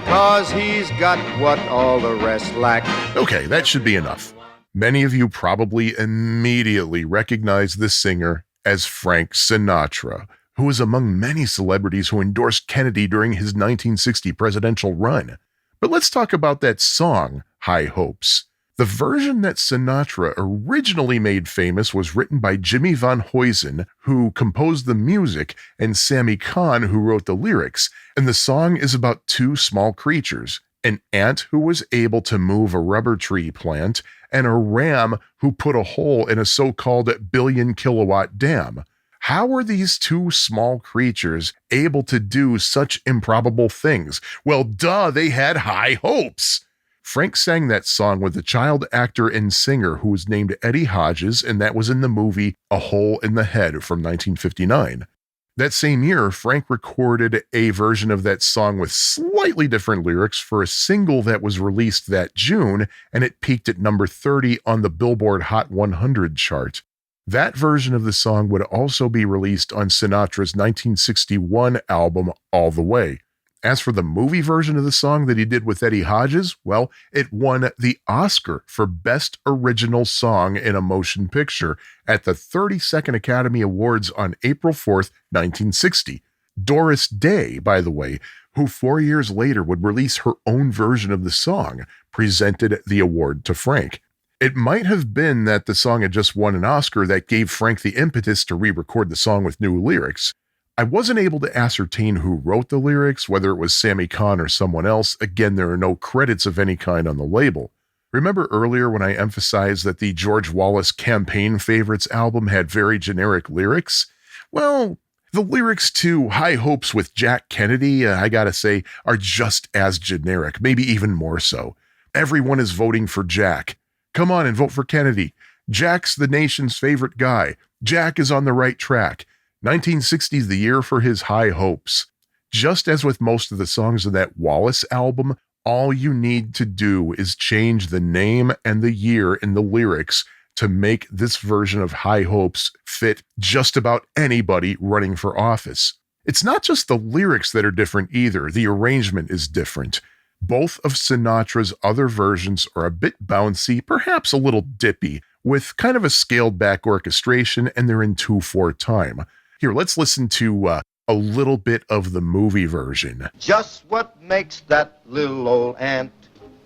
'cause he's got what all the rest lack. Okay, that should be enough. Many of you probably immediately recognize this singer as Frank Sinatra, who was among many celebrities who endorsed Kennedy during his 1960 presidential run. But let's talk about that song, High Hopes. The version that Sinatra originally made famous was written by Jimmy Van Huysen, who composed the music, and Sammy Cahn, who wrote the lyrics. And the song is about 2 small creatures, an ant who was able to move a rubber tree plant, and a ram who put a hole in a so-called billion-kilowatt dam. How were these 2 small creatures able to do such improbable things? Well, duh, they had high hopes. Frank sang that song with a child actor and singer who was named Eddie Hodges, and that was in the movie A Hole in the Head from 1959. That same year, Frank recorded a version of that song with slightly different lyrics for a single that was released that June, and it peaked at number 30 on the Billboard Hot 100 chart. That version of the song would also be released on Sinatra's 1961 album, All the Way. As for the movie version of the song that he did with Eddie Hodges, well, it won the Oscar for Best Original Song in a Motion Picture at the 32nd Academy Awards on April 4th, 1960. Doris Day, by the way, who 4 years later would release her own version of the song, presented the award to Frank. It might have been that the song had just won an Oscar that gave Frank the impetus to re-record the song with new lyrics. I wasn't able to ascertain who wrote the lyrics, whether it was Sammy Cahn or someone else. Again, there are no credits of any kind on the label. Remember earlier when I emphasized that the George Wallace Campaign Favorites album had very generic lyrics? Well, the lyrics to High Hopes with Jack Kennedy, I gotta say, are just as generic, maybe even more so. Everyone is voting for Jack. Come on and vote for Kennedy. Jack's the nation's favorite guy. Jack is on the right track. 1960 is the year for his high hopes. Just as with most of the songs of that Wallace album, all you need to do is change the name and the year in the lyrics to make this version of High Hopes fit just about anybody running for office. It's not just the lyrics that are different either. The arrangement is different. Both of Sinatra's other versions are a bit bouncy, perhaps a little dippy, with kind of a scaled-back orchestration, and they're in 2/4 time. Here, let's listen to a little bit of the movie version. Just what makes that little old ant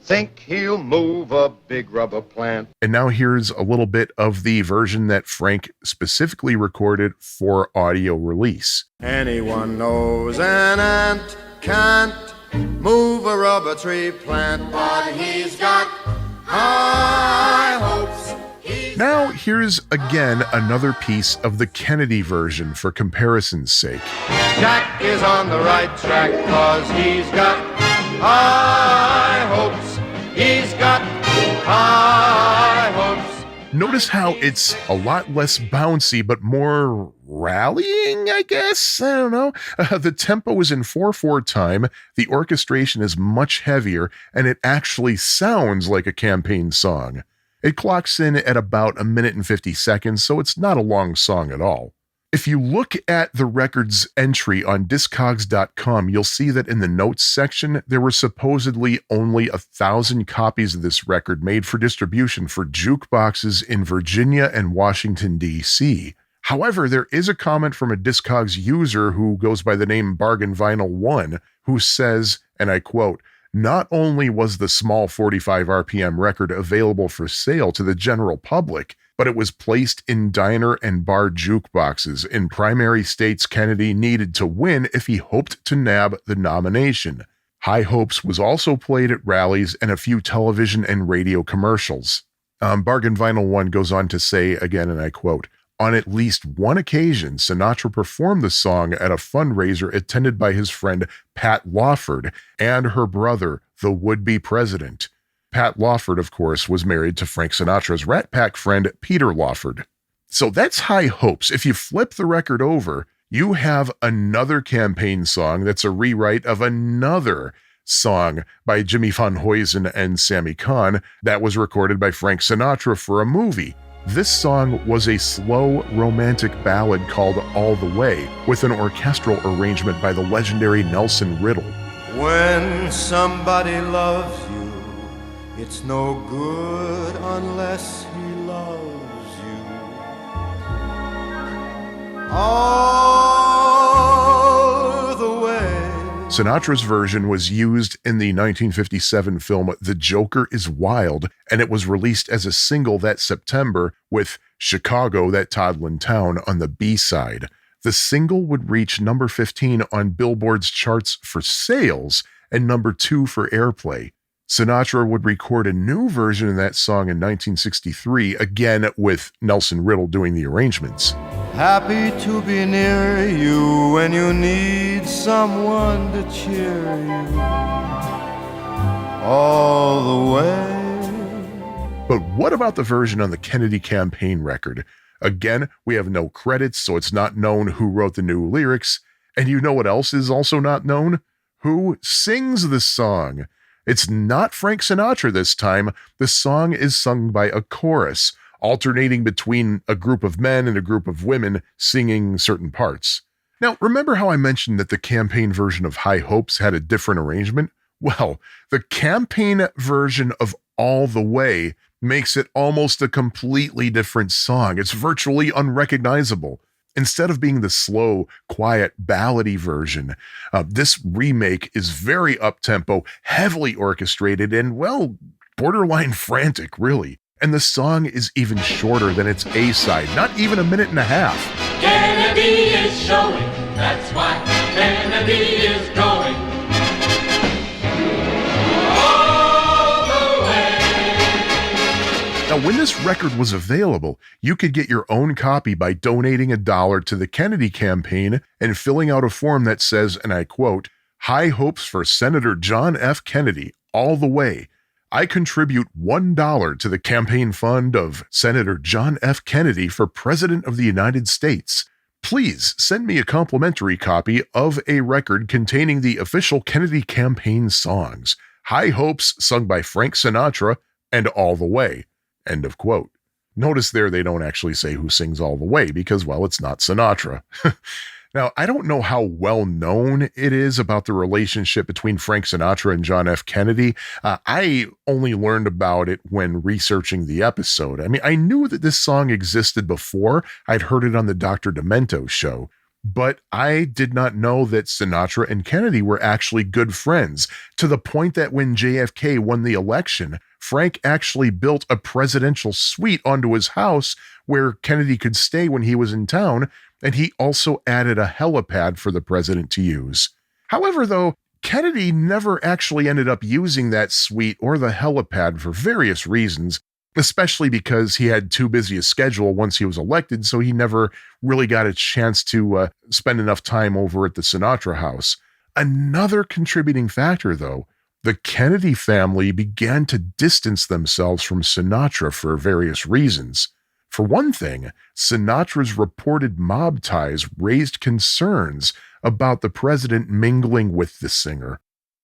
think he'll move a big rubber plant? And now here's a little bit of the version that Frank specifically recorded for audio release. Anyone knows an ant can't move a rubber tree plant, but he's got high hopes. Now, here's again another piece of the Kennedy version for comparison's sake. Jack is on the right track, 'cause he's got high hopes. He's got high hopes. Notice how it's a lot less bouncy, but more rallying, I guess? I don't know. The tempo is in 4/4 time, the orchestration is much heavier, and it actually sounds like a campaign song. It clocks in at about 1 minute and 50 seconds, so it's not a long song at all. If you look at the record's entry on Discogs.com, you'll see that in the notes section, there were supposedly only 1,000 copies of this record made for distribution for jukeboxes in Virginia and Washington, D.C. However, there is a comment from a Discogs user who goes by the name Bargain Vinyl 1, who says, and I quote, "Not only was the small 45 RPM record available for sale to the general public, but it was placed in diner and bar jukeboxes in primary states Kennedy needed to win if he hoped to nab the nomination. High Hopes was also played at rallies and a few television and radio commercials." Bargain Vinyl 1 goes on to say, again, and I quote, "On at least one occasion, Sinatra performed the song at a fundraiser attended by his friend Pat Lawford and her brother, the would-be president." Pat Lawford, of course, was married to Frank Sinatra's Rat Pack friend, Peter Lawford. So that's High Hopes. If you flip the record over, you have another campaign song that's a rewrite of another song by Jimmy Van Huysen and Sammy Kahn that was recorded by Frank Sinatra for a movie. This song was a slow, romantic ballad called All the Way, with an orchestral arrangement by the legendary Nelson Riddle. When somebody loves you, it's no good unless he loves you. All the way. Sinatra's version was used in the 1957 film The Joker is Wild, and it was released as a single that September with Chicago, That Toddlin' Town on the B-side. The single would reach number 15 on Billboard's charts for sales and number 2 for airplay. Sinatra would record a new version of that song in 1963, again with Nelson Riddle doing the arrangements. Happy to be near you when you need someone to cheer you all the way. But what about the version on the Kennedy campaign record? Again, we have no credits, so it's not known who wrote the new lyrics. And you know what else is also not known? Who sings the song? It's not Frank Sinatra this time. The song is sung by a chorus, alternating between a group of men and a group of women singing certain parts. Now, remember how I mentioned that the campaign version of High Hopes had a different arrangement? Well, the campaign version of All the Way makes it almost a completely different song. It's virtually unrecognizable. Instead of being the slow, quiet, ballady version, this remake is very up-tempo, heavily orchestrated, and, well, borderline frantic, really. And the song is even shorter than its A-side, not even 1.5 minutes. Kennedy is showing, that's why Kennedy is going. Now, when this record was available, you could get your own copy by donating $1 to the Kennedy campaign and filling out a form that says, and I quote, "High hopes for Senator John F. Kennedy, all the way. I contribute $1 to the campaign fund of Senator John F. Kennedy for President of the United States. Please send me a complimentary copy of a record containing the official Kennedy campaign songs, High Hopes sung by Frank Sinatra, and All the Way." End of quote. Notice there they don't actually say who sings All the Way because, well, it's not Sinatra. Now, I don't know how well known it is about the relationship between Frank Sinatra and John F. Kennedy. I only learned about it when researching the episode. I mean, I knew that this song existed before. I'd heard it on the Dr. Demento show. But I did not know that Sinatra and Kennedy were actually good friends, to the point that when JFK won the election, Frank actually built a presidential suite onto his house where Kennedy could stay when he was in town, and he also added a helipad for the president to use. However, though, Kennedy never actually ended up using that suite or the helipad for various reasons, especially because he had too busy a schedule once he was elected, so he never really got a chance to spend enough time over at the Sinatra house. Another contributing factor, though, the Kennedy family began to distance themselves from Sinatra for various reasons. For one thing, Sinatra's reported mob ties raised concerns about the president mingling with the singer.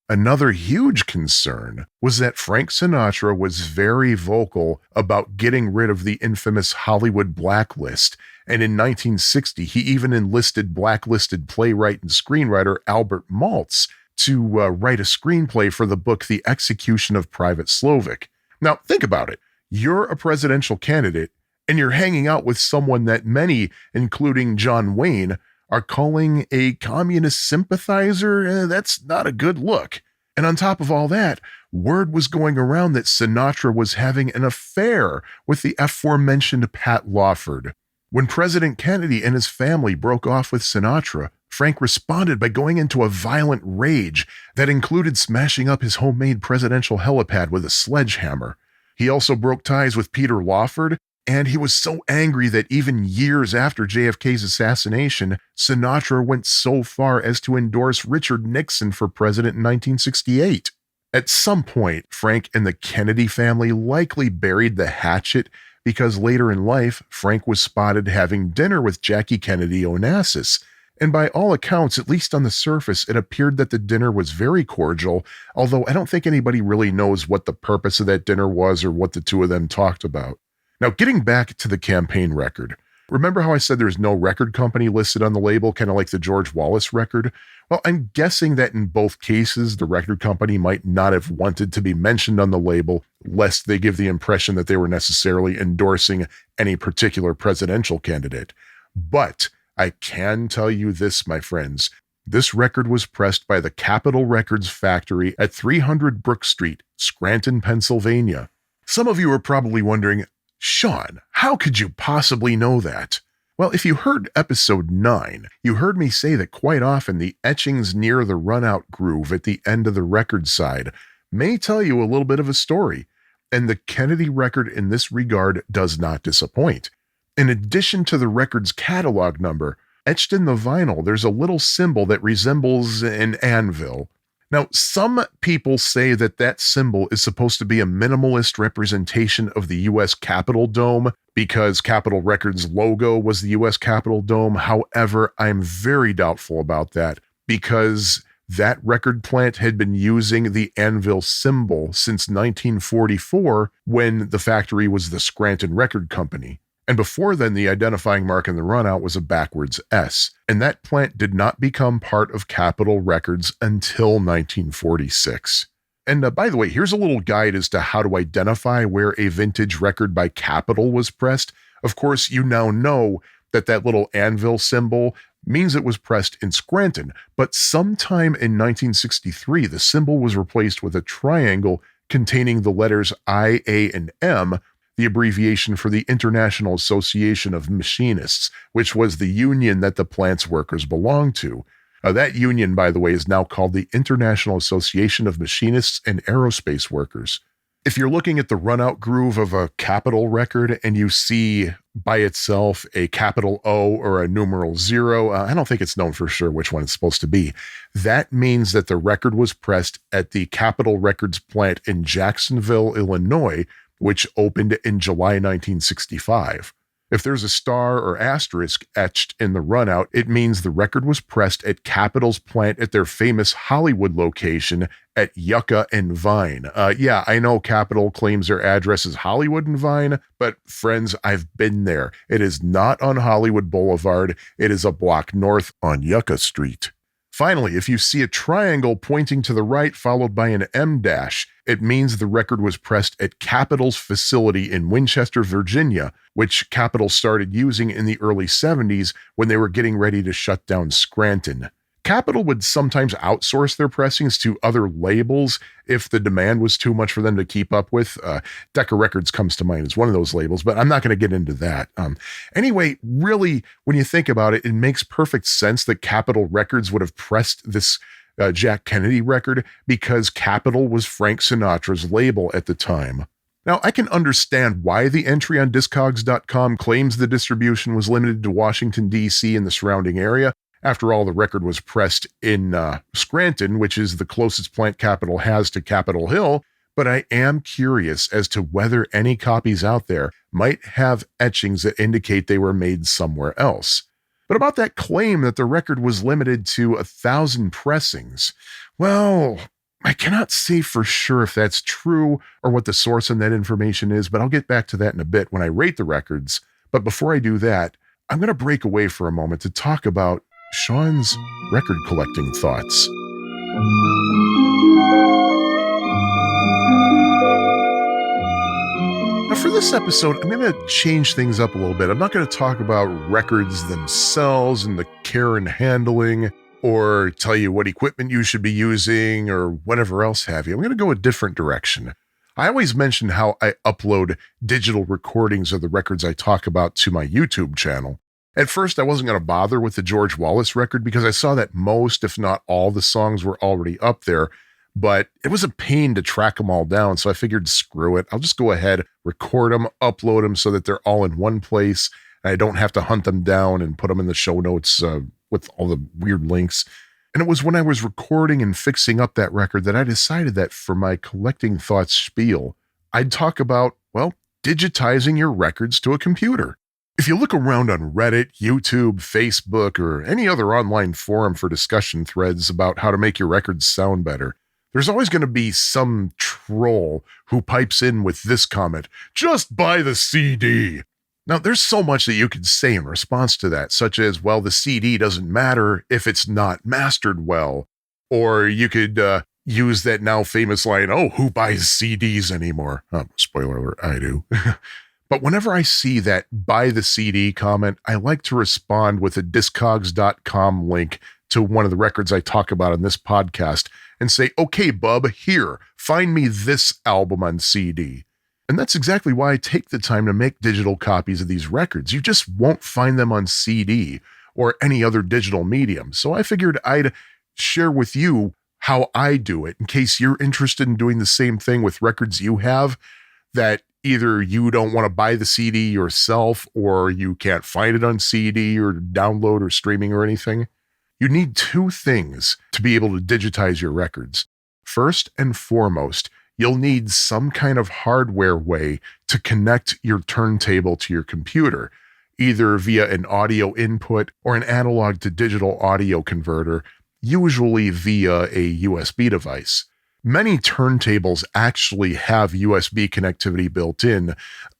Another huge concern was that Frank Sinatra was very vocal about getting rid of the infamous Hollywood blacklist, and in 1960 he even enlisted blacklisted playwright and screenwriter Albert Maltz to write a screenplay for the book The Execution of Private Slovik. Now, think about it. You're a presidential candidate, and you're hanging out with someone that many, including John Wayne, are calling a communist sympathizer. That's not a good look. And on top of all that, word was going around that Sinatra was having an affair with the aforementioned Pat Lawford. When President Kennedy and his family broke off with Sinatra, Frank responded by going into a violent rage that included smashing up his homemade presidential helipad with a sledgehammer. He also broke ties with Peter Lawford, and he was so angry that even years after JFK's assassination, Sinatra went so far as to endorse Richard Nixon for president in 1968. At some point, Frank and the Kennedy family likely buried the hatchet because later in life, Frank was spotted having dinner with Jackie Kennedy Onassis. And by all accounts, at least on the surface, it appeared that the dinner was very cordial, although I don't think anybody really knows what the purpose of that dinner was or what the two of them talked about. Now, getting back to the campaign record, remember how I said there's no record company listed on the label, kind of like the George Wallace record? Well, I'm guessing that in both cases, the record company might not have wanted to be mentioned on the label, lest they give the impression that they were necessarily endorsing any particular presidential candidate. But I can tell you this, my friends. This record was pressed by the Capitol Records factory at 300 Brook Street, Scranton, Pennsylvania. Some of you are probably wondering, Sean, how could you possibly know that? Well, if you heard episode 9, you heard me say that quite often the etchings near the run-out groove at the end of the record side may tell you a little bit of a story, and the Kennedy record in this regard does not disappoint. In addition to the record's catalog number, etched in the vinyl, there's a little symbol that resembles an anvil. Now, some people say that that symbol is supposed to be a minimalist representation of the U.S. Capitol Dome because Capitol Records' logo was the U.S. Capitol Dome. However, I'm very doubtful about that because that record plant had been using the anvil symbol since 1944 when the factory was the Scranton Record Company. And before then, the identifying mark in the runout was a backwards S, and that plant did not become part of Capitol Records until 1946. And by the way, here's a little guide as to how to identify where a vintage record by Capitol was pressed. Of course, you now know that that little anvil symbol means it was pressed in Scranton, but sometime in 1963, the symbol was replaced with a triangle containing the letters I, A, and M, the abbreviation for the International Association of Machinists, which was the union that the plant's workers belonged to. That union, by the way, is now called the International Association of Machinists and Aerospace Workers. If you're looking at the run-out groove of a Capitol record and you see by itself a capital O or a numeral 0, I don't think it's known for sure which one it's supposed to be. That means that the record was pressed at the Capitol Records plant in Jacksonville, Illinois, which opened in July 1965. If there's a star or asterisk etched in the runout, it means the record was pressed at Capitol's plant at their famous Hollywood location at Yucca and Vine. Yeah, I know Capitol claims their address is Hollywood and Vine, but friends, I've been there. It is not on Hollywood Boulevard. It is a block north on Yucca Street. Finally, if you see a triangle pointing to the right followed by an M dash, it means the record was pressed at Capitol's facility in Winchester, Virginia, which Capitol started using in the early 70s when they were getting ready to shut down Scranton. Capitol would sometimes outsource their pressings to other labels if the demand was too much for them to keep up with. Decca Records comes to mind as one of those labels, but I'm not going to get into that. Anyway, really, when you think about it, it makes perfect sense that Capitol Records would have pressed this Jack Kennedy record because Capitol was Frank Sinatra's label at the time. Now, I can understand why the entry on Discogs.com claims the distribution was limited to Washington, D.C. and the surrounding area. After all, the record was pressed in Scranton, which is the closest plant Capitol has to Capitol Hill, but I am curious as to whether any copies out there might have etchings that indicate they were made somewhere else. But about that claim that the record was limited to 1,000 pressings, well, I cannot say for sure if that's true or what the source on that information is, but I'll get back to that in a bit when I rate the records. But before I do that, I'm going to break away for a moment to talk about Sean's record collecting thoughts. Now, for this episode, I'm going to change things up a little bit. I'm not going to talk about records themselves and the care and handling, or tell you what equipment you should be using, or whatever else have you. I'm going to go a different direction. I always mention how I upload digital recordings of the records I talk about to my YouTube channel. At first, I wasn't going to bother with the George Wallace record because I saw that most, if not all, the songs were already up there, but it was a pain to track them all down, so I figured, screw it. I'll just go ahead, record them, upload them so that they're all in one place, and I don't have to hunt them down and put them in the show notes with all the weird links. And it was when I was recording and fixing up that record that I decided that for my collecting thoughts spiel, I'd talk about, well, digitizing your records to a computer. If you look around on Reddit, YouTube, Facebook, or any other online forum for discussion threads about how to make your records sound better, there's always going to be some troll who pipes in with this comment, "Just buy the CD." Now, there's so much that you could say in response to that, such as, well, the CD doesn't matter if it's not mastered well. Or you could use that now famous line, "Oh, who buys CDs anymore?" Spoiler alert, I do. But whenever I see that buy the CD comment, I like to respond with a Discogs.com link to one of the records I talk about on this podcast and say, "Okay, bub, here, find me this album on CD." And that's exactly why I take the time to make digital copies of these records. You just won't find them on CD or any other digital medium. So I figured I'd share with you how I do it in case you're interested in doing the same thing with records you have that either you don't want to buy the CD yourself or you can't find it on CD or download or streaming or anything. You need two things to be able to digitize your records. First and foremost, you'll need some kind of hardware way to connect your turntable to your computer, either via an audio input or an analog to digital audio converter, usually via a USB device. Many turntables actually have USB connectivity built in.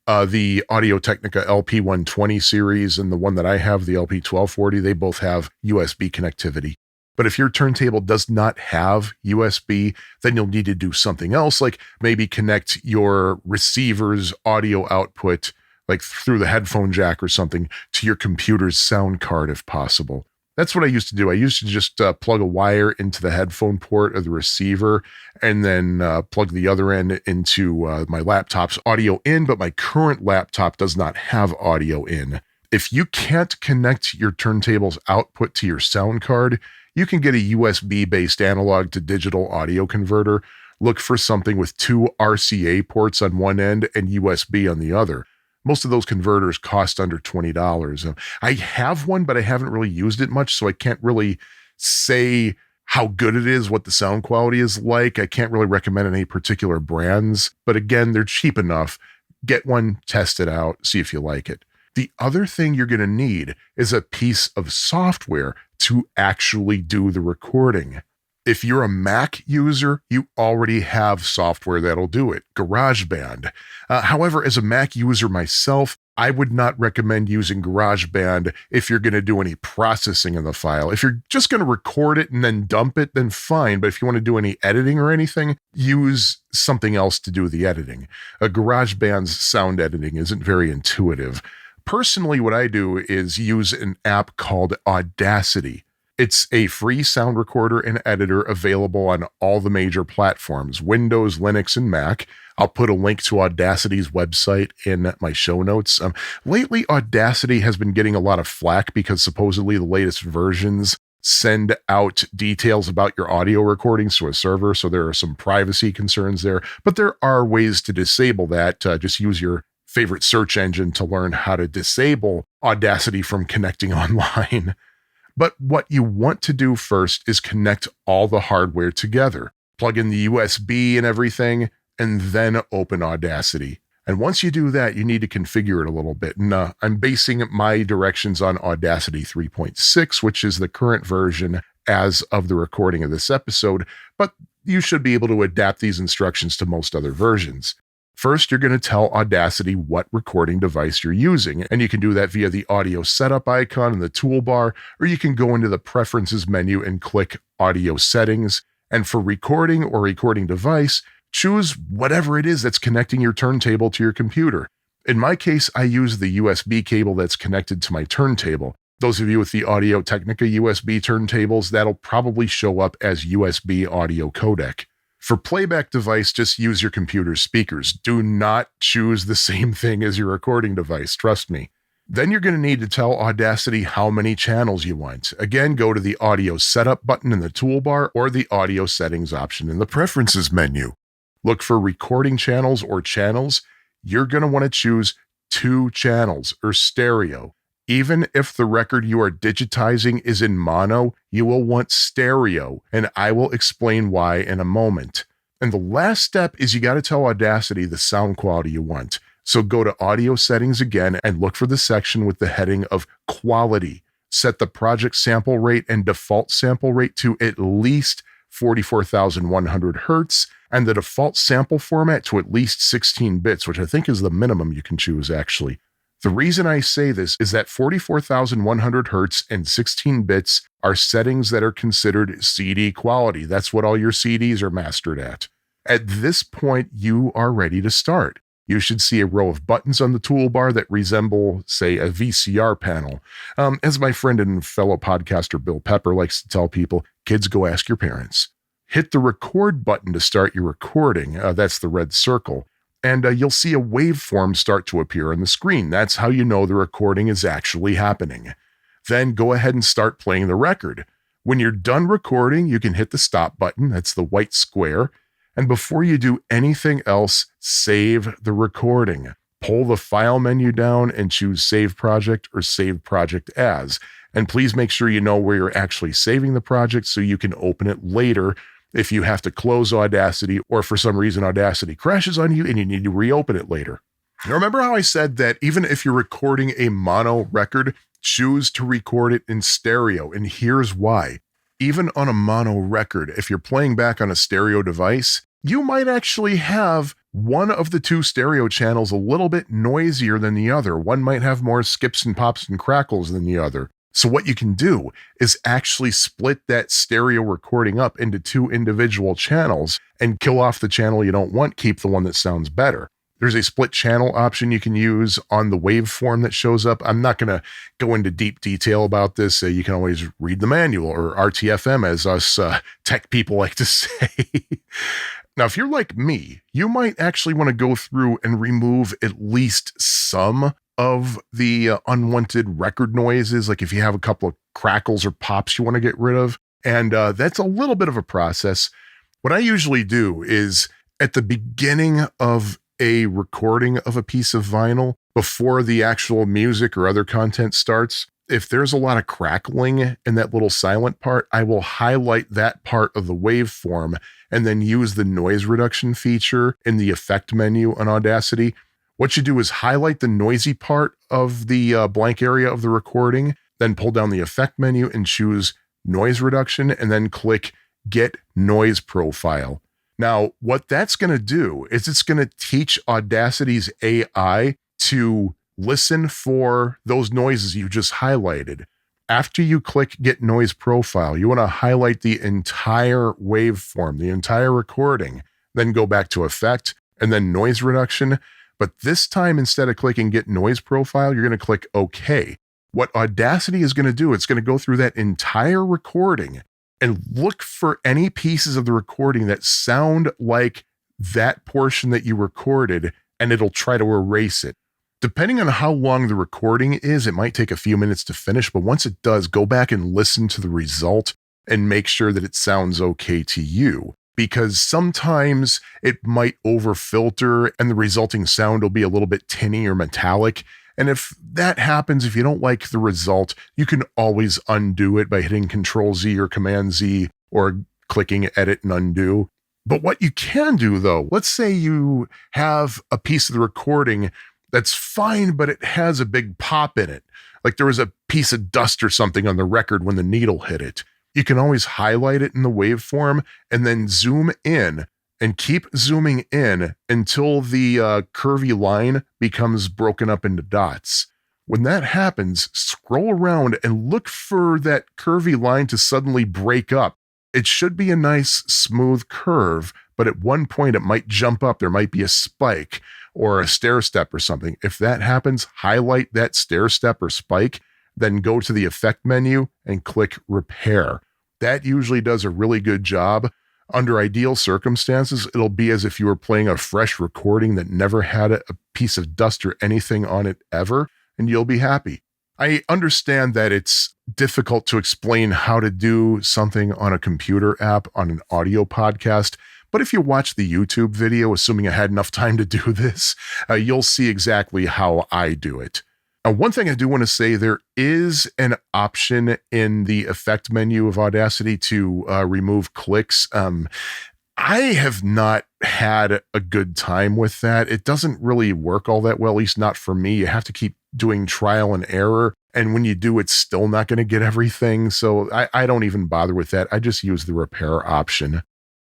The Audio-Technica LP120 series and the one that I have, the LP1240, they both have USB connectivity. But if your turntable does not have USB, then you'll need to do something else, like maybe connect your receiver's audio output, like through the headphone jack or something, to your computer's sound card if possible. That's what I used to do. I used to just plug a wire into the headphone port of the receiver and then plug the other end into my laptop's audio in, but my current laptop does not have audio in. If you can't connect your turntable's output to your sound card, you can get a USB-based analog to digital audio converter. Look for something with two RCA ports on one end and USB on the other. Most of those converters cost under $20. I have one, but I haven't really used it much, so I can't really say how good it is, what the sound quality is like. I can't really recommend any particular brands, but again, they're cheap enough. Get one, test it out, see if you like it. The other thing you're going to need is a piece of software to actually do the recording. If you're a Mac user, you already have software that'll do it, GarageBand. However, as a Mac user myself, I would not recommend using GarageBand if you're going to do any processing in the file. If you're just going to record it and then dump it, then fine. But if you want to do any editing or anything, use something else to do the editing. GarageBand's sound editing isn't very intuitive. Personally, what I do is use an app called Audacity. It's a free sound recorder and editor available on all the major platforms, Windows, Linux, and Mac. I'll put a link to Audacity's website in my show notes. Lately, Audacity has been getting a lot of flack because supposedly the latest versions send out details about your audio recordings to a server, so there are some privacy concerns there, but there are ways to disable that. Just use your favorite search engine to learn how to disable Audacity from connecting online. But what you want to do first is connect all the hardware together. Plug in the USB and everything, and then open Audacity. And once you do that, you need to configure it a little bit. And I'm basing my directions on Audacity 3.6, which is the current version as of the recording of this episode, but you should be able to adapt these instructions to most other versions. First, you're going to tell Audacity what recording device you're using, and you can do that via the audio setup icon in the toolbar, or you can go into the preferences menu and click audio settings. And for recording or recording device, choose whatever it is that's connecting your turntable to your computer. In my case, I use the USB cable that's connected to my turntable. Those of you with the Audio-Technica USB turntables, that'll probably show up as USB audio codec. For playback device, just use your computer's speakers. Do not choose the same thing as your recording device, trust me. Then you're going to need to tell Audacity how many channels you want. Again, go to the audio setup button in the toolbar or the audio settings option in the preferences menu. Look for recording channels or channels. You're going to want to choose 2 channels or stereo. Even if the record you are digitizing is in mono, you will want stereo, and I will explain why in a moment. And the last step is you got to tell Audacity the sound quality you want. So go to audio settings again and look for the section with the heading of quality. Set the project sample rate and default sample rate to at least 44,100 hertz and the default sample format to at least 16 bits, which I think is the minimum you can choose actually. The reason I say this is that 44,100 hertz and 16 bits are settings that are considered CD quality. That's what all your CDs are mastered at. At this point, you are ready to start. You should see a row of buttons on the toolbar that resemble, say, a VCR panel. As my friend and fellow podcaster Bill Pepper likes to tell people, kids, go ask your parents. Hit the record button to start your recording. That's the red circle. And you'll see a waveform start to appear on the screen. That's how you know the recording is actually happening. Then go ahead and start playing the record. When you're done recording, you can hit the stop button. That's the white square. And before you do anything else, save the recording. Pull the file menu down and choose Save Project or Save Project As. And please make sure you know where you're actually saving the project so you can open it later if you have to close Audacity or for some reason Audacity crashes on you and you need to reopen it later. Now, remember how I said that even if you're recording a mono record, choose to record it in stereo, and here's why. Even on a mono record, if you're playing back on a stereo device, you might actually have one of the 2 stereo channels a little bit noisier than the other. One might have more skips and pops and crackles than the other. So what you can do is actually split that stereo recording up into 2 individual channels and kill off the channel you don't want, keep the one that sounds better. There's a split channel option you can use on the waveform that shows up. I'm not going to go into deep detail about this. You can always read the manual, or RTFM as us tech people like to say. Now, if you're like me, you might actually want to go through and remove at least some of the unwanted record noises, like if you have a couple of crackles or pops you want to get rid of. And that's a little bit of a process. What I usually do is at the beginning of a recording of a piece of vinyl, before the actual music or other content starts, if there's a lot of crackling in that little silent part, I will highlight that part of the waveform and then use the noise reduction feature in the effect menu on Audacity. What you do is highlight the noisy part of the blank area of the recording, then pull down the effect menu and choose noise reduction, and then click Get Noise Profile. Now, what that's going to do is it's going to teach Audacity's AI to listen for those noises you just highlighted. After you click Get Noise Profile, you want to highlight the entire waveform, the entire recording, then go back to Effect and then Noise Reduction. But this time, instead of clicking Get Noise Profile, you're going to click OK. What Audacity is going to do, it's going to go through that entire recording and look for any pieces of the recording that sound like that portion that you recorded, and it'll try to erase it. Depending on how long the recording is, it might take a few minutes to finish, but once it does, go back and listen to the result and make sure that it sounds okay to you. Because sometimes it might over filter and the resulting sound will be a little bit tinny or metallic. And if that happens, if you don't like the result, you can always undo it by hitting Control Z or Command Z or clicking Edit and Undo. But what you can do though, let's say you have a piece of the recording that's fine, but it has a big pop in it. Like there was a piece of dust or something on the record when the needle hit it. You can always highlight it in the waveform and then zoom in and keep zooming in until the curvy line becomes broken up into dots. When that happens, scroll around and look for that curvy line to suddenly break up. It should be a nice smooth curve, but at one point it might jump up. There might be a spike or a stair step or something. If that happens, highlight that stair step or spike, then go to the effect menu and click repair. That usually does a really good job. Under ideal circumstances, it'll be as if you were playing a fresh recording that never had a piece of dust or anything on it ever, and you'll be happy. I understand that it's difficult to explain how to do something on a computer app on an audio podcast, but if you watch the YouTube video, assuming I had enough time to do this, you'll see exactly how I do it. One thing I do want to say, there is an option in the effect menu of Audacity to remove clicks. I have not had a good time with that. It doesn't really work all that well, at least not for me. You have to keep doing trial and error. And when you do, it's still not going to get everything. So I don't even bother with that. I just use the repair option.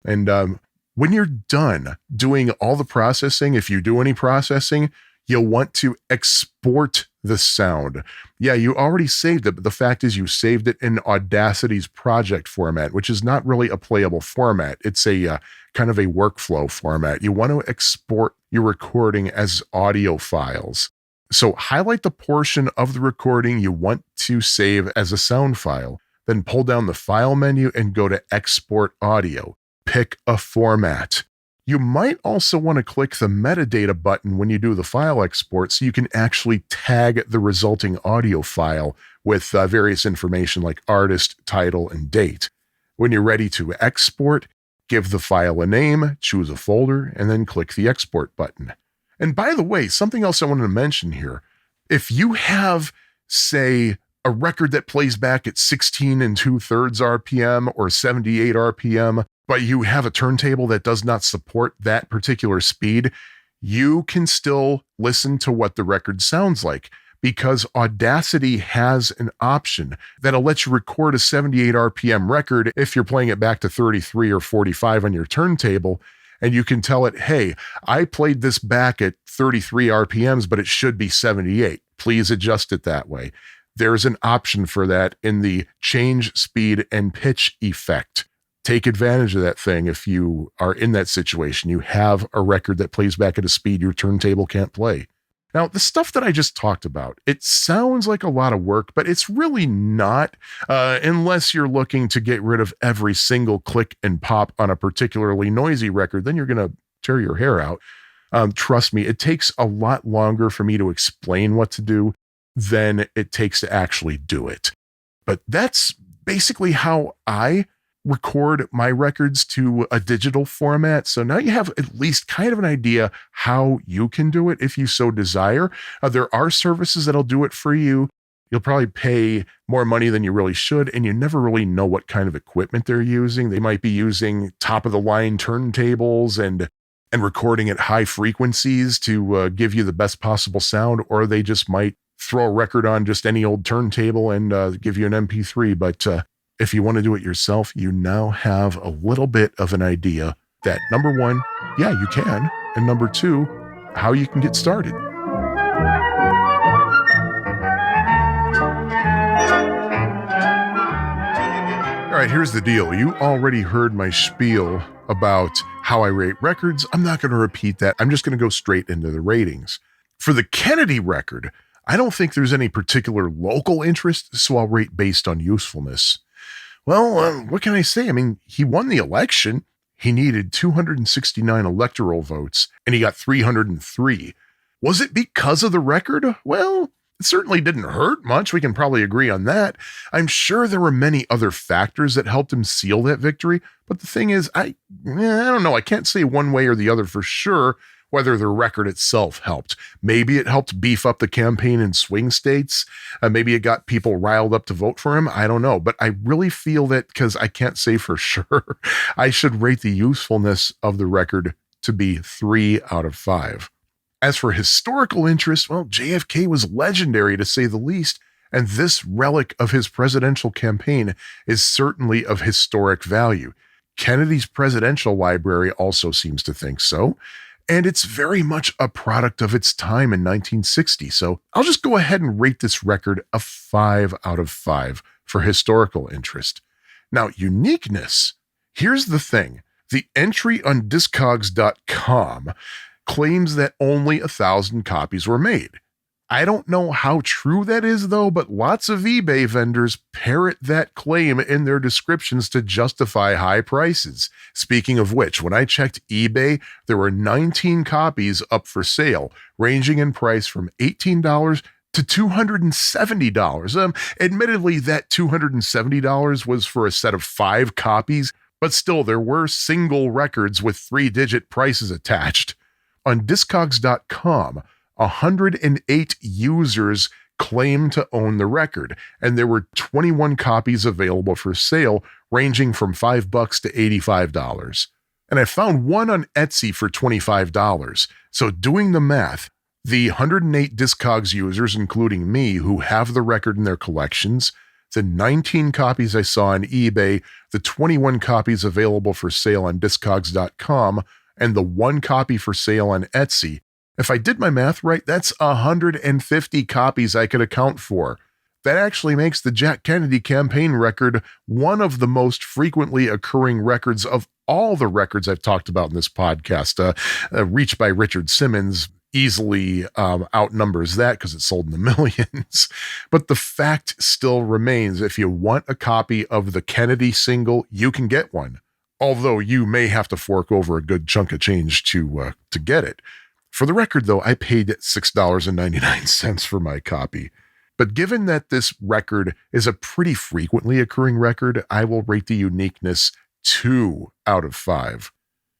And when you're done doing all the processing, if you do any processing, you'll want to export the sound. Yeah, you already saved it, but the fact is you saved it in Audacity's project format, which is not really a playable format. It's a kind of a workflow format. You want to export your recording as audio files. So highlight the portion of the recording you want to save as a sound file, then pull down the file menu and go to export audio. Pick a format. You might also want to click the metadata button when you do the file export so you can actually tag the resulting audio file with various information like artist, title, and date. When you're ready to export, give the file a name, choose a folder, and then click the export button. And by the way, something else I wanted to mention here. If you have, say, a record that plays back at 16 2/3 RPM or 78 RPM, but you have a turntable that does not support that particular speed, you can still listen to what the record sounds like because Audacity has an option that'll let you record a 78 RPM record if you're playing it back to 33 or 45 on your turntable, and you can tell it, hey, I played this back at 33 RPMs, but it should be 78. Please adjust it that way. There's an option for that in the change speed and pitch effect. Take advantage of that thing if you are in that situation. You have a record that plays back at a speed your turntable can't play. Now, the stuff that I just talked about, it sounds like a lot of work, but it's really not, unless you're looking to get rid of every single click and pop on a particularly noisy record. Then you're going to tear your hair out. Trust me, it takes a lot longer for me to explain what to do than it takes to actually do it. But that's basically how I record my records to a digital format. So now you have at least kind of an idea how you can do it if you so desire. There are services that'll do it for you. You'll probably pay more money than you really should, and you never really know what kind of equipment they're using. They might be using top of the line turntables and recording at high frequencies to give you the best possible sound, or they just might throw a record on just any old turntable and give you an MP3. But if you want to do it yourself, you now have a little bit of an idea that, number one, yeah, you can, and number two, how you can get started. All right, here's the deal. You already heard my spiel about how I rate records. I'm not going to repeat that. I'm just going to go straight into the ratings. For the Kennedy record, I don't think there's any particular local interest, so I'll rate based on usefulness. Well, what can I say? I mean, he won the election. He needed 269 electoral votes, and he got 303. Was it because of the record? Well, it certainly didn't hurt much. We can probably agree on that. I'm sure there were many other factors that helped him seal that victory. But the thing is, I don't know. I can't say one way or the other for sure whether the record itself helped. Maybe it helped beef up the campaign in swing states. Maybe it got people riled up to vote for him. I don't know. But I really feel that, because I can't say for sure, I should rate the usefulness of the record to be 3 out of 5. As for historical interest, well, JFK was legendary to say the least, and this relic of his presidential campaign is certainly of historic value. Kennedy's presidential library also seems to think so, and it's very much a product of its time in 1960, so I'll just go ahead and rate this record a 5 out of 5 for historical interest. Now, uniqueness. Here's the thing. The entry on Discogs.com claims that only 1,000 copies were made. I don't know how true that is, though, but lots of eBay vendors parrot that claim in their descriptions to justify high prices. Speaking of which, when I checked eBay, there were 19 copies up for sale, ranging in price from $18 to $270. Admittedly, that $270 was for a set of 5 copies, but still, there were single records with 3-digit prices attached. On Discogs.com, 108 users claim to own the record, and there were 21 copies available for sale, ranging from $5 to $85. And I found one on Etsy for $25. So doing the math, the 108 Discogs users, including me, who have the record in their collections, the 19 copies I saw on eBay, the 21 copies available for sale on Discogs.com, and the 1 copy for sale on Etsy. If I did my math right, that's 150 copies I could account for. That actually makes the Jack Kennedy campaign record one of the most frequently occurring records of all the records I've talked about in this podcast. Reached by Richard Simmons easily outnumbers that because it sold in the millions. But the fact still remains, if you want a copy of the Kennedy single, you can get one. Although you may have to fork over a good chunk of change to get it. For the record, though, I paid $6.99 for my copy. But given that this record is a pretty frequently occurring record, I will rate the uniqueness 2 out of 5.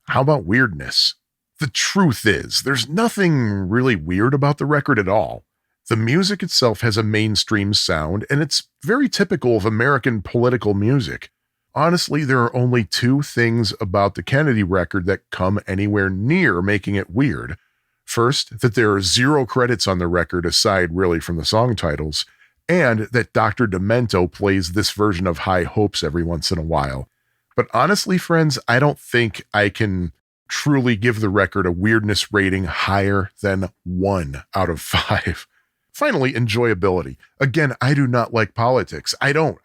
How about weirdness? The truth is, there's nothing really weird about the record at all. The music itself has a mainstream sound, and it's very typical of American political music. Honestly, there are only 2 things about the Kennedy record that come anywhere near making it weird. First, that there are 0 credits on the record aside really from the song titles, and that Dr. Demento plays this version of High Hopes every once in a while. But honestly, friends, I don't think I can truly give the record a weirdness rating higher than 1 out of 5. Finally, enjoyability. Again, I do not like politics. I don't.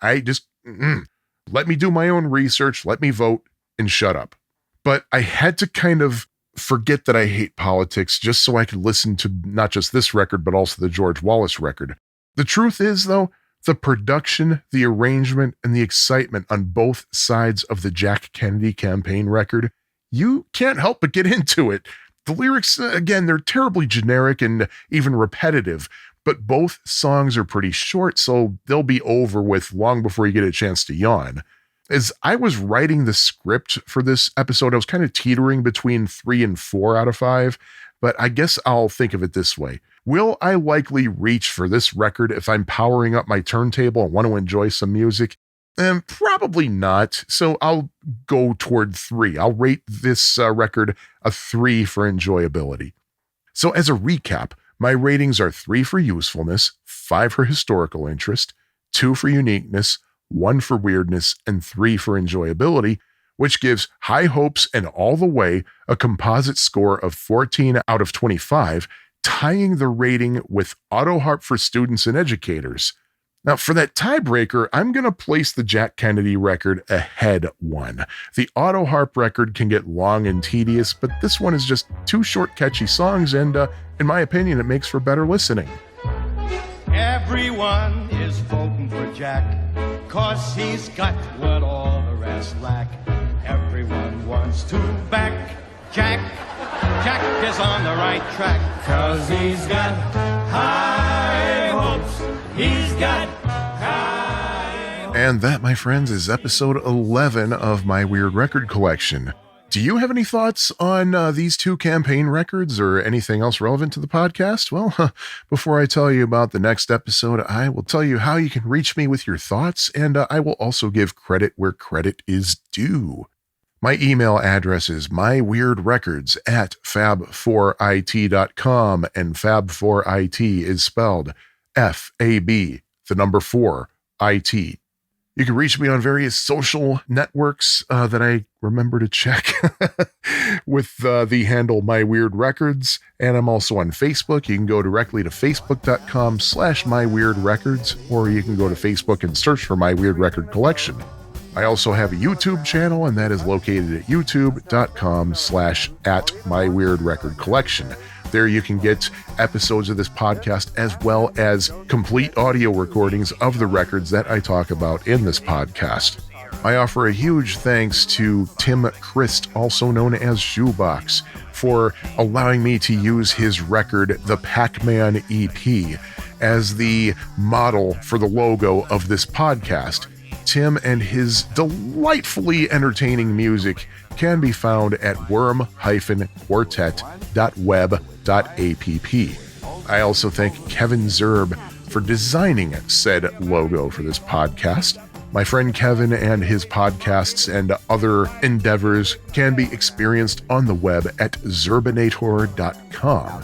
Let me do my own research, let me vote, and shut up. But I had to kind of forget that I hate politics just so I could listen to not just this record, but also the George Wallace record. The truth is, though, the production, the arrangement, and the excitement on both sides of the Jack Kennedy campaign record, you can't help but get into it. The lyrics, again, they're terribly generic and even repetitive, but both songs are pretty short, so they'll be over with long before you get a chance to yawn. As I was writing the script for this episode, I was kind of teetering between 3 and 4 out of 5, but I guess I'll think of it this way. Will I likely reach for this record if I'm powering up my turntable and want to enjoy some music? Probably not, so I'll go toward 3. I'll rate this record a 3 for enjoyability. So as a recap, my ratings are 3 for usefulness, 5 for historical interest, 2 for uniqueness, 1 for weirdness, and 3 for enjoyability, which gives High Hopes and All the Way a composite score of 14 out of 25, tying the rating with Auto Harp for Students and Educators. Now, for that tiebreaker, I'm going to place the Jack Kennedy record ahead 1. The Auto Harp record can get long and tedious, but this one is just 2 short, catchy songs, and in my opinion, it makes for better listening. Everyone is voting for Jack, 'cause he's got what all the rest lack. Everyone wants to back Jack is on the right track, 'cause he's got high hopes. He's got high hopes. And that, my friends, is episode 11 of my Weird Record Collection. Do you have any thoughts on these two campaign records or anything else relevant to the podcast? Well, before I tell you about the next episode, I will tell you how you can reach me with your thoughts, and I will also give credit where credit is due. My email address is myweirdrecords@fab4it.com, and fab4it is spelled FAB, the number 4, IT. You can reach me on various social networks that I remember to check with the handle My Weird Records. And I'm also on Facebook. You can go directly to facebook.com/myweirdrecords, or you can go to Facebook and search for My Weird Record Collection. I also have a YouTube channel, and that is located at youtube.com/@myweirdrecordcollection. There you can get episodes of this podcast as well as complete audio recordings of the records that I talk about in this podcast. I offer a huge thanks to Tim Christ, also known as Shoebox, for allowing me to use his record, the Pac-Man EP, as the model for the logo of this podcast. Tim and his delightfully entertaining music can be found at worm-quartet.web.app. I also thank Kevin Zerb for designing said logo for this podcast. My friend Kevin and his podcasts and other endeavors can be experienced on the web at zerbinator.com.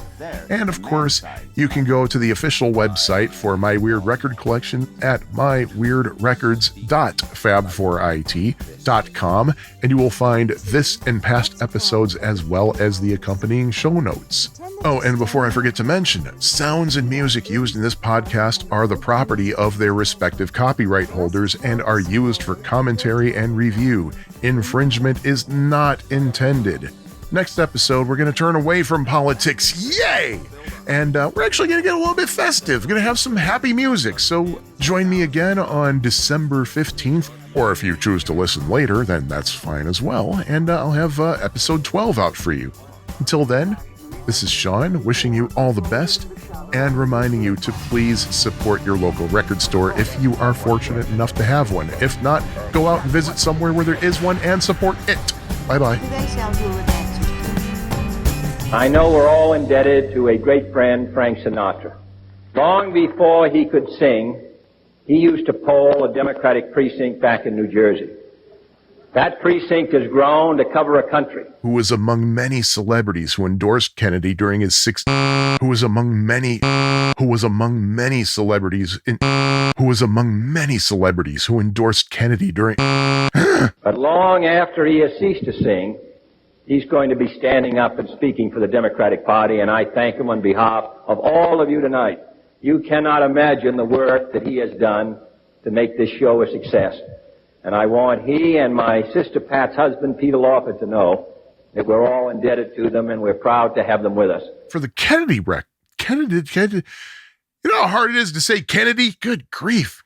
And of course, you can go to the official website for My Weird Record Collection at myweirdrecords.fab4it.com, and you will find this and past episodes as well as the accompanying show notes. Oh, and before I forget to mention, sounds and music used in this podcast are the property of their respective copyright holders and are used for commentary and review. Infringement is not intended. Next episode, we're going to turn away from politics. Yay! And we're actually going to get a little bit festive. We're going to have some happy music. So join me again on December 15th. Or if you choose to listen later, then that's fine as well. And I'll have episode 12 out for you. Until then, this is Sean wishing you all the best and reminding you to please support your local record store if you are fortunate enough to have one. If not, go out and visit somewhere where there is one and support it. Bye-bye. I know we're all indebted to a great friend, Frank Sinatra. Long before he could sing, he used to poll a Democratic precinct back in New Jersey. That precinct has grown to cover a country. Who was among many celebrities who endorsed Kennedy during his who was among many celebrities who endorsed Kennedy during But long after he has ceased to sing, he's going to be standing up and speaking for the Democratic Party, and I thank him on behalf of all of you tonight. You cannot imagine the work that he has done to make this show a success. And I want he and my sister Pat's husband, Peter Lawford, to know that we're all indebted to them, and we're proud to have them with us. For the Kennedy. You know how hard it is to say Kennedy? Good grief.